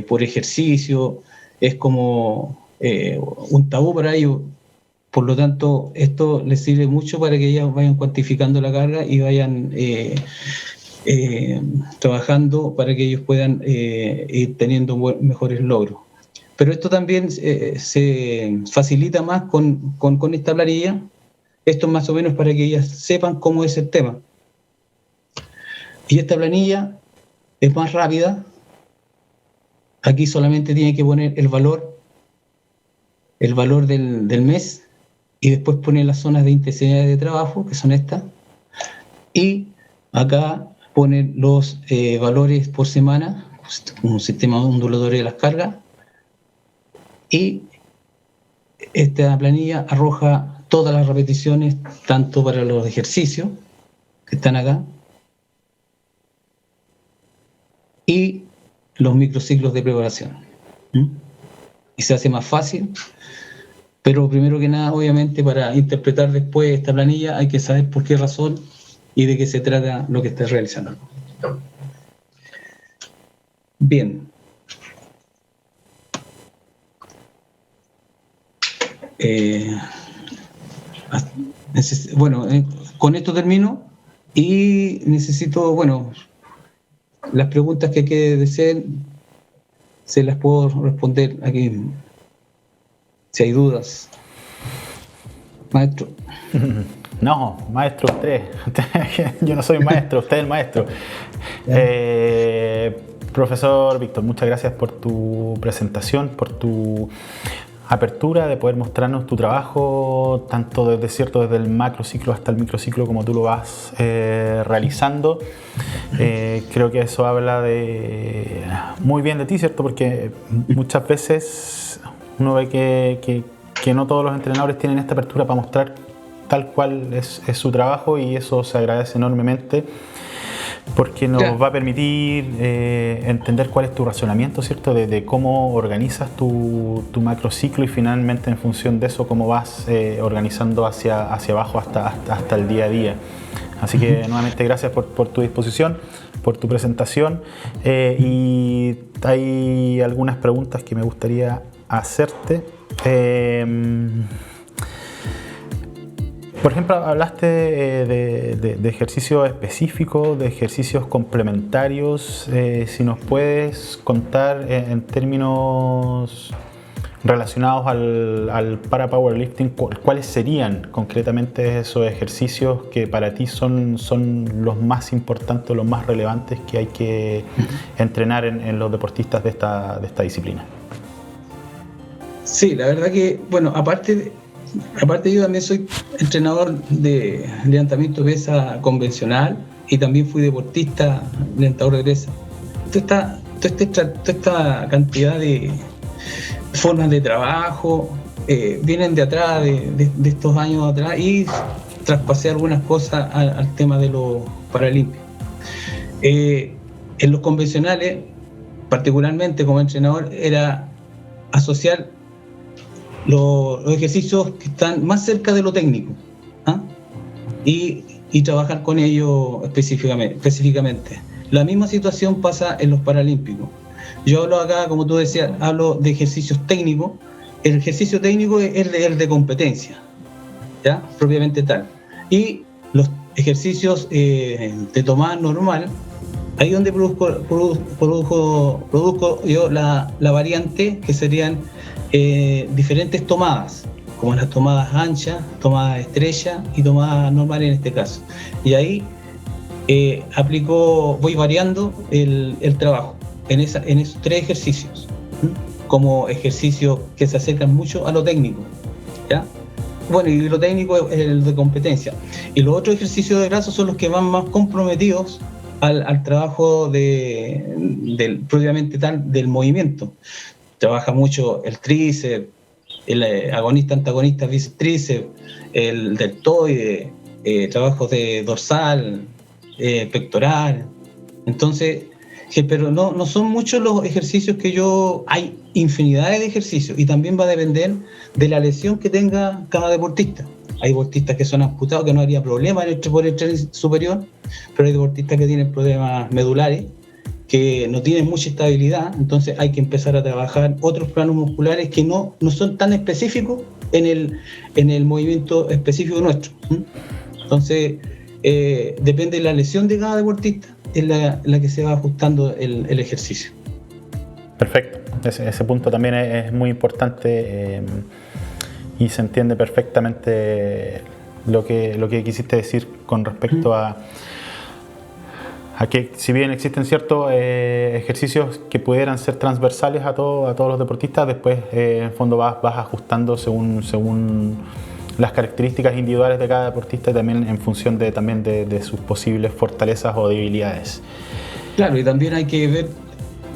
Speaker 2: por ejercicio, es como un tabú para ellos. Por lo tanto, esto les sirve mucho para que ellos vayan cuantificando la carga y vayan trabajando para que ellos puedan ir teniendo mejores logros. Pero esto también se facilita más con esta planilla. Esto es más o menos para que ellas sepan cómo es el tema. Y esta planilla es más rápida. Aquí solamente tiene que poner el valor del mes y después poner las zonas de intensidad de trabajo, que son estas. Y acá poner los valores por semana, un sistema ondulatorio de las cargas. Y esta planilla arroja todas las repeticiones, tanto para los ejercicios que están acá, y los microciclos de preparación. Y se hace más fácil, pero primero que nada, obviamente, para interpretar después esta planilla hay que saber por qué razón y de qué se trata lo que estás realizando. Bien. Bueno, con esto termino y necesito, bueno, las preguntas que deseen se las puedo responder aquí si hay dudas. Maestro.
Speaker 1: No, maestro, usted. Yo no soy maestro, usted es el maestro. Profesor Víctor, muchas gracias por tu presentación, por tu apertura de poder mostrarnos tu trabajo, tanto desde el macrociclo hasta el microciclo como tú lo vas realizando. Creo que eso habla muy bien de ti, ¿cierto? Porque muchas veces uno ve que no todos los entrenadores tienen esta apertura para mostrar tal cual es su trabajo, y eso se agradece enormemente porque nos va a permitir entender cuál es tu razonamiento, ¿cierto? De cómo organizas tu macrociclo y finalmente en función de eso cómo vas organizando hacia abajo hasta el día a día. Así que nuevamente gracias por tu disposición, por tu presentación, y hay algunas preguntas que me gustaría hacerte. Por ejemplo, hablaste de ejercicios específicos, de ejercicios complementarios. Si nos puedes contar en términos relacionados al para-powerlifting, ¿cuáles serían concretamente esos ejercicios que para ti son los más importantes, los más relevantes que hay que entrenar en los deportistas de esta disciplina?
Speaker 2: Sí, la verdad que, bueno, aparte yo también soy entrenador de levantamiento de pesa convencional y también fui deportista levantador de pesa. Toda esta cantidad de formas de trabajo vienen de atrás, de estos años atrás, y traspasé algunas cosas al tema de los paralímpicos. En los convencionales, particularmente como entrenador, era asociar los ejercicios que están más cerca de lo técnico, y trabajar con ellos específicamente. La misma situación pasa en los paralímpicos. Yo hablo acá, como tú decías, hablo de ejercicios técnicos. El ejercicio técnico es el de competencia, ¿ya? Propiamente tal. Y los ejercicios de tomada normal, ahí donde produzco yo la variante, que serían diferentes tomadas, como las tomadas anchas, tomadas estrechas y tomadas normales en este caso. Y ahí voy variando el trabajo en esos tres ejercicios, como ejercicios que se acercan mucho a lo técnico, ¿ya? Bueno, y lo técnico es el de competencia. Y los otros ejercicios de brazo son los que van más comprometidos al trabajo propiamente tal del movimiento. Trabaja mucho el tríceps, el agonista-antagonista bíceps-tríceps, el deltoide, trabajos de dorsal, pectoral. Entonces, pero no son muchos los ejercicios hay infinidades de ejercicios, y también va a depender de la lesión que tenga cada deportista. Hay deportistas que son amputados, que no haría problema por el tren superior, pero hay deportistas que tienen problemas medulares, que no tienen mucha estabilidad, entonces hay que empezar a trabajar otros planos musculares que no son tan específicos en el movimiento específico nuestro. Entonces, depende de la lesión de cada deportista, es la que se va ajustando el ejercicio.
Speaker 1: Perfecto, ese punto también es muy importante, y se entiende perfectamente lo que quisiste decir con respecto a que, si bien existen ciertos ejercicios que pudieran ser transversales a todos los deportistas, después en el fondo vas ajustando según las características individuales de cada deportista, y también en función de sus posibles fortalezas o debilidades.
Speaker 2: Claro, y también hay que ver,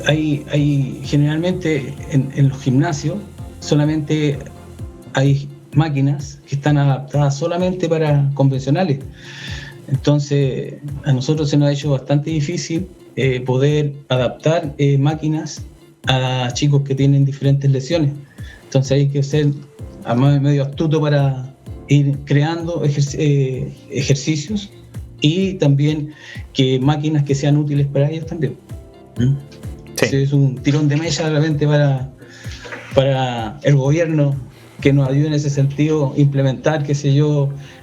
Speaker 2: hay generalmente en los gimnasios solamente hay máquinas que están adaptadas solamente para convencionales. Entonces, a nosotros se nos ha hecho bastante difícil poder adaptar máquinas a chicos que tienen diferentes lesiones. Entonces hay que ser medio astuto para ir creando ejercicios, y también que máquinas que sean útiles para ellos también. Sí. Es un tirón de mesa realmente para el gobierno, que nos ayude en ese sentido, implementar,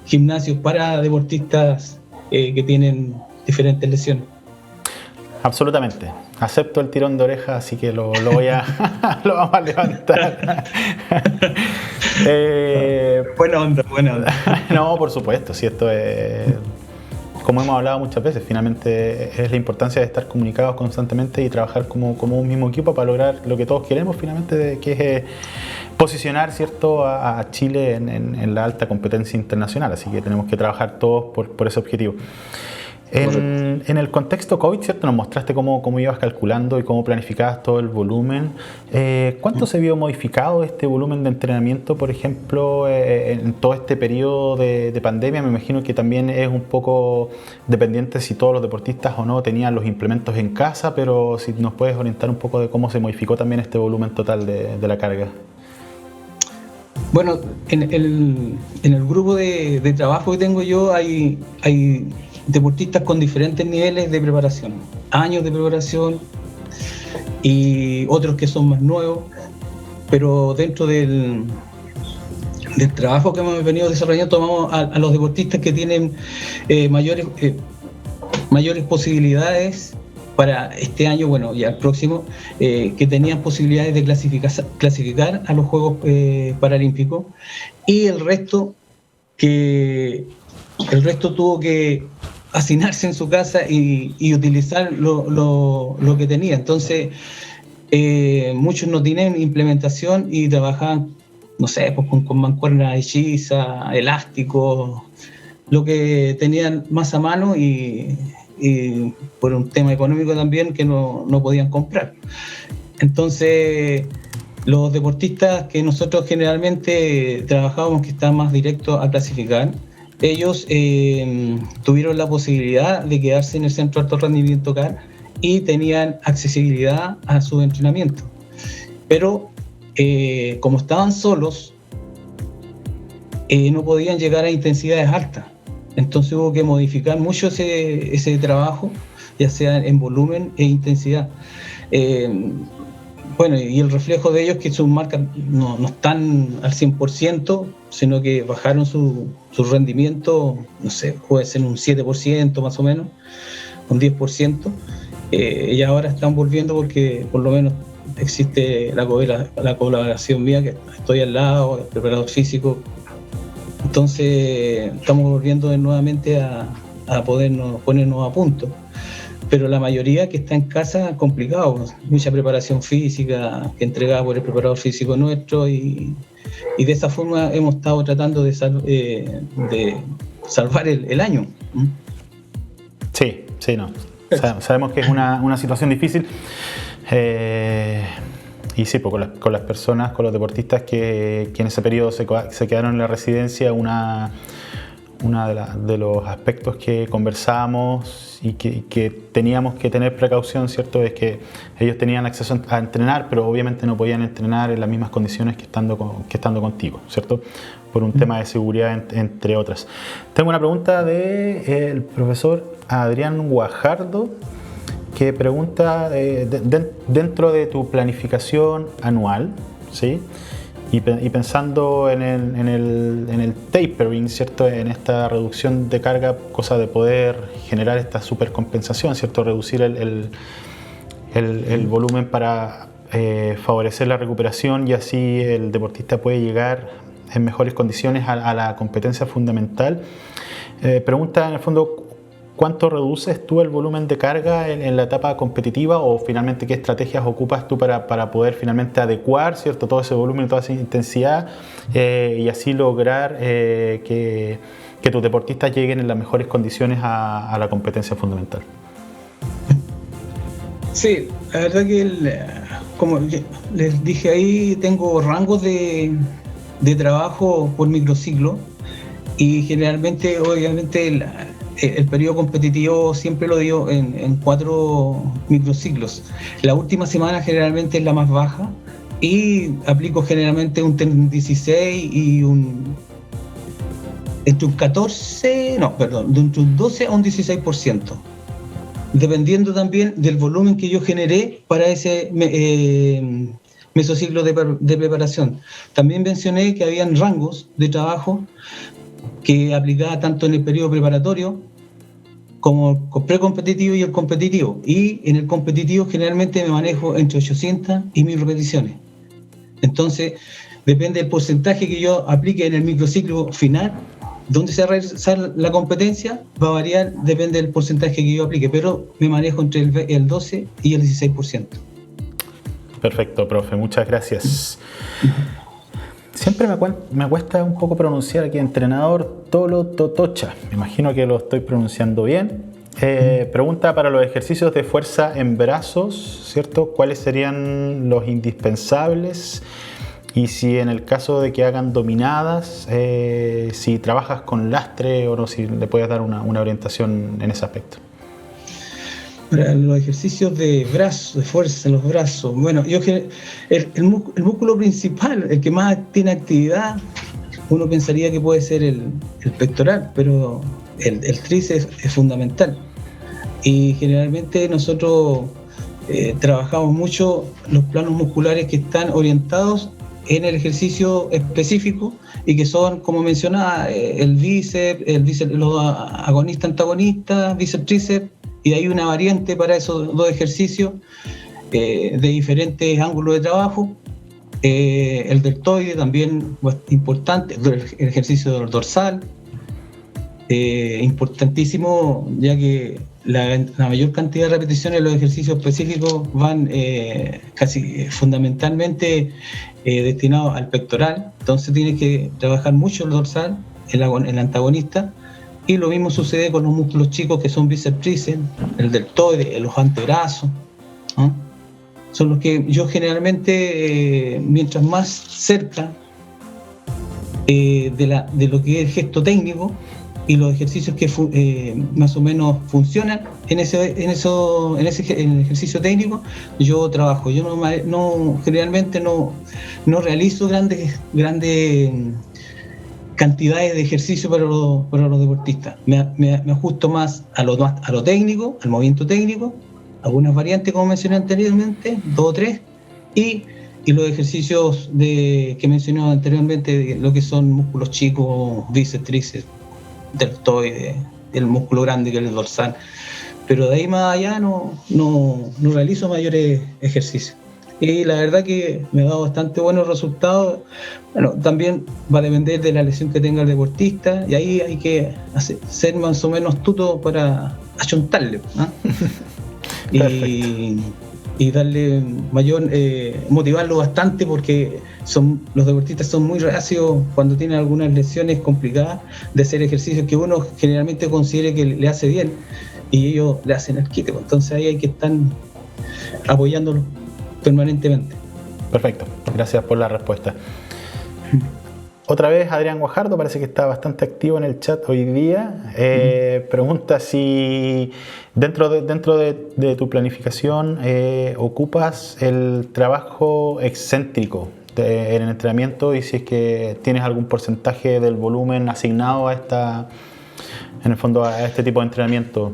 Speaker 2: gimnasios para deportistas que tienen diferentes lesiones.
Speaker 1: Absolutamente. Acepto el tirón de oreja, así que lo vamos a levantar.
Speaker 2: Buena onda.
Speaker 1: No, por supuesto, si esto es, como hemos hablado muchas veces, finalmente es la importancia de estar comunicados constantemente y trabajar como un mismo equipo para lograr lo que todos queremos finalmente, que es posicionar, ¿cierto?, a Chile en la alta competencia internacional. Así que tenemos que trabajar todos por ese objetivo. En el contexto COVID, ¿cierto?, nos mostraste cómo ibas calculando y cómo planificabas todo el volumen. ¿Cuánto se vio modificado este volumen de entrenamiento, por ejemplo, en todo este periodo de pandemia? Me imagino que también es un poco dependiente si todos los deportistas o no tenían los implementos en casa, pero si nos puedes orientar un poco de cómo se modificó también este volumen total de la carga.
Speaker 2: Bueno, en el grupo de trabajo que tengo yo hay deportistas con diferentes niveles de preparación, años de preparación, y otros que son más nuevos, pero dentro del del trabajo que hemos venido desarrollando, tomamos a los deportistas que tienen mayores posibilidades para este año, bueno, ya el próximo, que tenían posibilidades de clasificar a los Juegos Paralímpicos, y el resto tuvo que hacinarse en su casa y utilizar lo que tenía. Entonces, muchos no tienen implementación y trabajaban, no sé, pues con mancuernas hechizas, elásticos, lo que tenían más a mano, y por un tema económico también que no podían comprar. Entonces, los deportistas que nosotros generalmente trabajábamos, que estaban más directos a clasificar, ellos tuvieron la posibilidad de quedarse en el Centro de Alto Rendimiento CAR y tenían accesibilidad a su entrenamiento. Pero como estaban solos, no podían llegar a intensidades altas. Entonces hubo que modificar mucho ese trabajo, ya sea en volumen e intensidad. Bueno, y el reflejo de ellos es que sus marcas no están al 100%, sino que bajaron su rendimiento, no sé, puede ser un 7% más o menos, un 10%. Y ahora están volviendo porque por lo menos existe la colaboración mía, que estoy al lado, el preparador físico. Entonces estamos volviendo nuevamente a ponernos a punto. Pero la mayoría que está en casa, complicado, mucha preparación física que entregada por el preparador físico nuestro, y de esa forma hemos estado tratando de salvar el año.
Speaker 1: Sí, no. Sabemos que es una situación difícil. Y sí, pues con las personas, con los deportistas que en ese periodo se quedaron en la residencia, una de los aspectos que conversábamos y que teníamos que tener precaución, ¿cierto? Es que ellos tenían acceso a entrenar, pero obviamente no podían entrenar en las mismas condiciones que estando contigo, ¿cierto? Por un tema de seguridad, entre otras. Tengo una pregunta del profesor Adrián Guajardo, que pregunta, dentro de tu planificación anual, ¿sí? Y pensando en el tapering, ¿cierto? En esta reducción de carga, cosa de poder generar esta supercompensación, ¿cierto? Reducir el volumen para favorecer la recuperación, y así el deportista puede llegar en mejores condiciones a la competencia fundamental. Pregunta en el fondo, ¿cuánto reduces tú el volumen de carga en la etapa competitiva, o finalmente qué estrategias ocupas tú para poder finalmente adecuar, ¿cierto?, todo ese volumen y toda esa intensidad, y así lograr que tus deportistas lleguen en las mejores condiciones a la competencia fundamental?
Speaker 2: Sí, la verdad que como les dije ahí, tengo rangos de trabajo por microciclo, y generalmente, obviamente, el periodo competitivo siempre lo digo en 4 microciclos. La última semana generalmente es la más baja, y aplico generalmente un 16 y entre un 12 a un 16%, dependiendo también del volumen que yo generé para ese mesociclo de preparación. También mencioné que habían rangos de trabajo que aplicaba tanto en el periodo preparatorio como el precompetitivo y el competitivo. Y en el competitivo generalmente me manejo entre 800 y 1000 repeticiones. Entonces, depende del porcentaje que yo aplique en el microciclo final, donde se va a realizar la competencia, va a variar, depende del porcentaje que yo aplique, pero me manejo entre el 12 y el 16%.
Speaker 1: Perfecto, profe, muchas gracias. Siempre me cuesta un poco pronunciar aquí, entrenador Tolo Totocha. Me imagino que lo estoy pronunciando bien. Pregunta para los ejercicios de fuerza en brazos, ¿cierto? ¿Cuáles serían los indispensables? Y si en el caso de que hagan dominadas, si trabajas con lastre o no, si le puedes dar una orientación en ese aspecto.
Speaker 2: Para los ejercicios de brazos, de fuerza en los brazos, bueno, el músculo principal, el que más tiene actividad, uno pensaría que puede ser el pectoral, pero el tríceps es fundamental. Y generalmente nosotros trabajamos mucho los planos musculares que están orientados en el ejercicio específico y que son, como mencionaba, el bíceps, los agonistas, antagonistas, bíceps, tríceps, y hay una variante para esos dos ejercicios de diferentes ángulos de trabajo. El deltoide también importante, el ejercicio del dorsal, importantísimo, ya que la mayor cantidad de repeticiones de los ejercicios específicos van casi fundamentalmente destinados al pectoral, entonces tienes que trabajar mucho el dorsal, el antagonista, y lo mismo sucede con los músculos chicos que son bíceps, tríceps, el deltoide, los antebrazos, ¿no? Son los que yo generalmente, mientras más cerca de lo que es el gesto técnico y los ejercicios que más o menos funcionan en el ejercicio técnico, yo trabajo. Yo generalmente no realizo grandes cantidades de ejercicio para los deportistas. Me ajusto más a lo técnico, al movimiento técnico, algunas variantes como mencioné anteriormente, 2 o 3, y los ejercicios que mencioné anteriormente, lo que son músculos chicos, bíceps, tríceps, deltoide, el músculo grande que es el dorsal. Pero de ahí más allá no realizo mayores ejercicios. Y la verdad que me ha dado bastante buenos resultados. Bueno, también va a depender de la lesión que tenga el deportista, y ahí hay que ser más o menos astuto para achuntarle, ¿no? Y darle mayor, motivarlo bastante, porque los deportistas son muy reacios cuando tienen algunas lesiones complicadas de hacer ejercicios que uno generalmente considere que le hace bien y ellos le hacen el quite. Entonces ahí hay que estar apoyándolo permanentemente.
Speaker 1: Perfecto, gracias por la respuesta. Otra vez Adrián Guajardo, parece que está bastante activo en el chat hoy día. Pregunta si dentro de tu planificación ocupas el trabajo excéntrico en el entrenamiento, y si es que tienes algún porcentaje del volumen asignado en el fondo a este tipo de entrenamiento.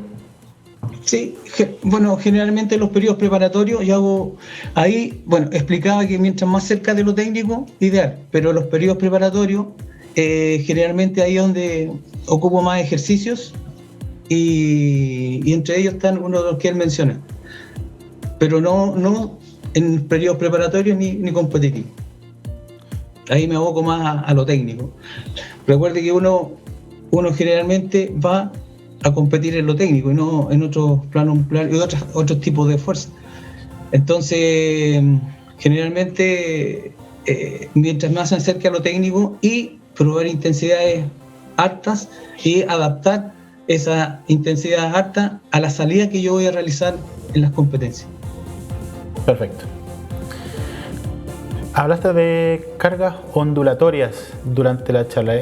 Speaker 2: Sí, bueno, generalmente en los periodos preparatorios yo hago ahí, bueno, explicaba que mientras más cerca de lo técnico, ideal, pero los periodos preparatorios, generalmente ahí es donde ocupo más ejercicios y entre ellos están uno de los que él menciona, pero no en periodos preparatorios ni competitivos. Ahí me aboco más a lo técnico. Recuerde que uno generalmente va a competir en lo técnico y no en otros planos y otros tipos de fuerza. Entonces, generalmente, mientras más se acerque a lo técnico y probar intensidades altas y adaptar esa intensidad alta a la salida que yo voy a realizar en las competencias.
Speaker 1: Perfecto. Hablaste de cargas ondulatorias durante la charla.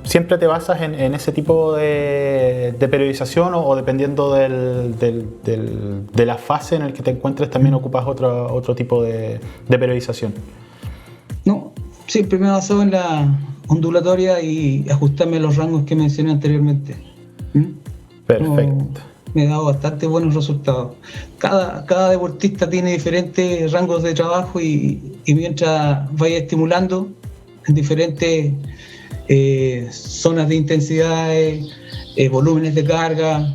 Speaker 1: ¿Siempre te basas en ese tipo de periodización o dependiendo de la fase en la que te encuentres también ocupas otro tipo de periodización?
Speaker 2: No, siempre me he basado en la ondulatoria y ajustarme a los rangos que mencioné anteriormente.
Speaker 1: Perfecto.
Speaker 2: Me ha dado bastante buenos resultados. Cada deportista tiene diferentes rangos de trabajo y mientras vaya estimulando en diferentes zonas de intensidades, volúmenes de carga,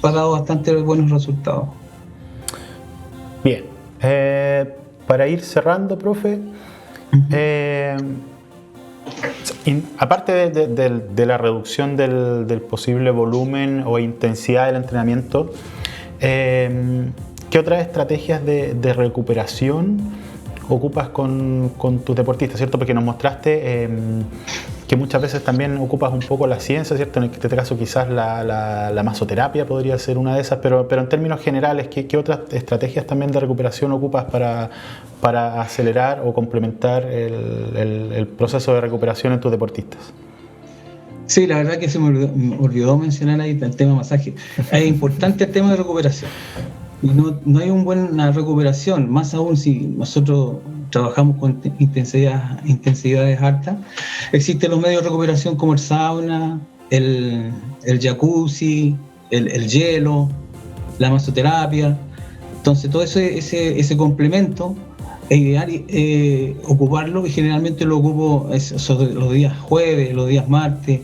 Speaker 2: ha dado bastante buenos resultados.
Speaker 1: Bien, para ir cerrando, profe, aparte de la reducción del posible volumen o intensidad del entrenamiento, ¿qué otras estrategias de recuperación ocupas con tus deportistas, ¿cierto? Porque nos mostraste que muchas veces también ocupas un poco la ciencia, ¿cierto? En este caso quizás la masoterapia podría ser una de esas, pero en términos generales, ¿qué otras estrategias también de recuperación ocupas para acelerar o complementar el proceso de recuperación en tus deportistas?
Speaker 2: Sí, la verdad que se me olvidó mencionar ahí el tema masaje. Es importante el tema de recuperación. No hay una buena recuperación, más aún si nosotros trabajamos con intensidades altas. Existen los medios de recuperación como el sauna, el jacuzzi, el hielo, la masoterapia. Entonces todo ese complemento es ideal ocuparlo, y generalmente lo ocupo los días jueves, los días martes,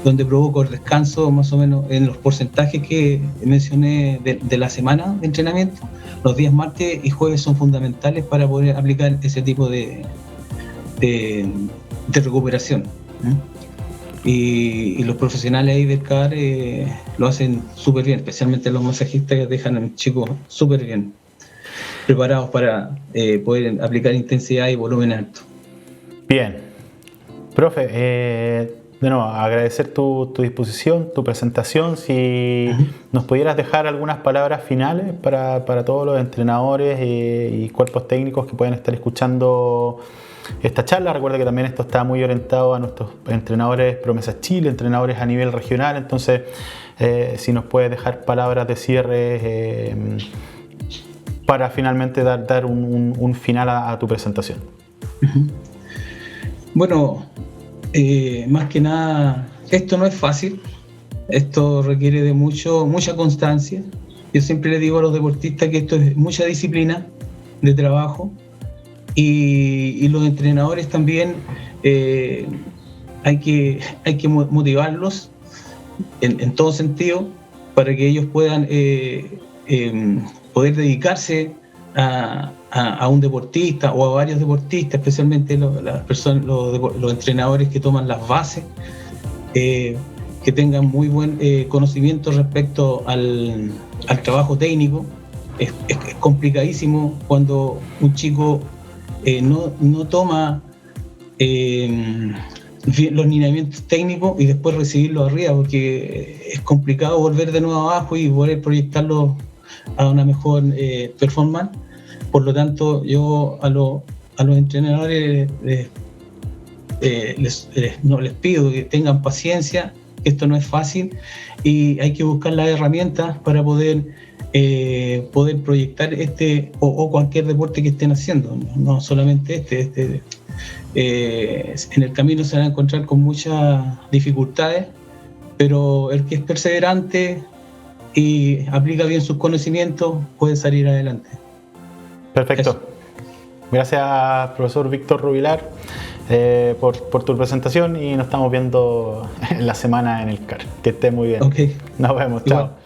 Speaker 2: donde provoco el descanso más o menos en los porcentajes que mencioné de la semana de entrenamiento. Los días martes y jueves son fundamentales para poder aplicar ese tipo de recuperación. Y los profesionales ahí del CAR lo hacen súper bien, especialmente los masajistas, que dejan a los chicos súper bien preparados para poder aplicar intensidad y volumen alto.
Speaker 1: Bien. Profe, de nuevo, agradecer tu disposición, tu presentación. Si nos pudieras dejar algunas palabras finales para todos los entrenadores y cuerpos técnicos que pueden estar escuchando esta charla. Recuerda que también esto está muy orientado a nuestros entrenadores Promesas Chile, entrenadores a nivel regional. Entonces, si nos puedes dejar palabras de cierre para finalmente dar un final a tu presentación.
Speaker 2: Bueno, más que nada, esto no es fácil. Esto requiere de mucha constancia. Yo siempre le digo a los deportistas que esto es mucha disciplina de trabajo. Y los entrenadores también hay que motivarlos en todo sentido para que ellos puedan poder dedicarse a un deportista o a varios deportistas, especialmente los entrenadores que toman las bases, que tengan muy buen conocimiento respecto al trabajo técnico. Es complicadísimo cuando un chico no toma los lineamientos técnicos y después recibirlos arriba, porque es complicado volver de nuevo abajo y poder proyectarlo a una mejor performance. Por lo tanto, yo a los entrenadores les pido que tengan paciencia, que esto no es fácil y hay que buscar las herramientas para poder proyectar o cualquier deporte que estén haciendo, no solamente en el camino se van a encontrar con muchas dificultades, pero el que es perseverante y aplica bien sus conocimientos puede salir adelante.
Speaker 1: Perfecto.
Speaker 2: Eso.
Speaker 1: Gracias, profesor Víctor Rubilar, por tu presentación, y nos estamos viendo en la semana en el CAR. Que esté muy bien.
Speaker 2: Okay.
Speaker 1: Nos vemos.
Speaker 2: Igual.
Speaker 1: Chao.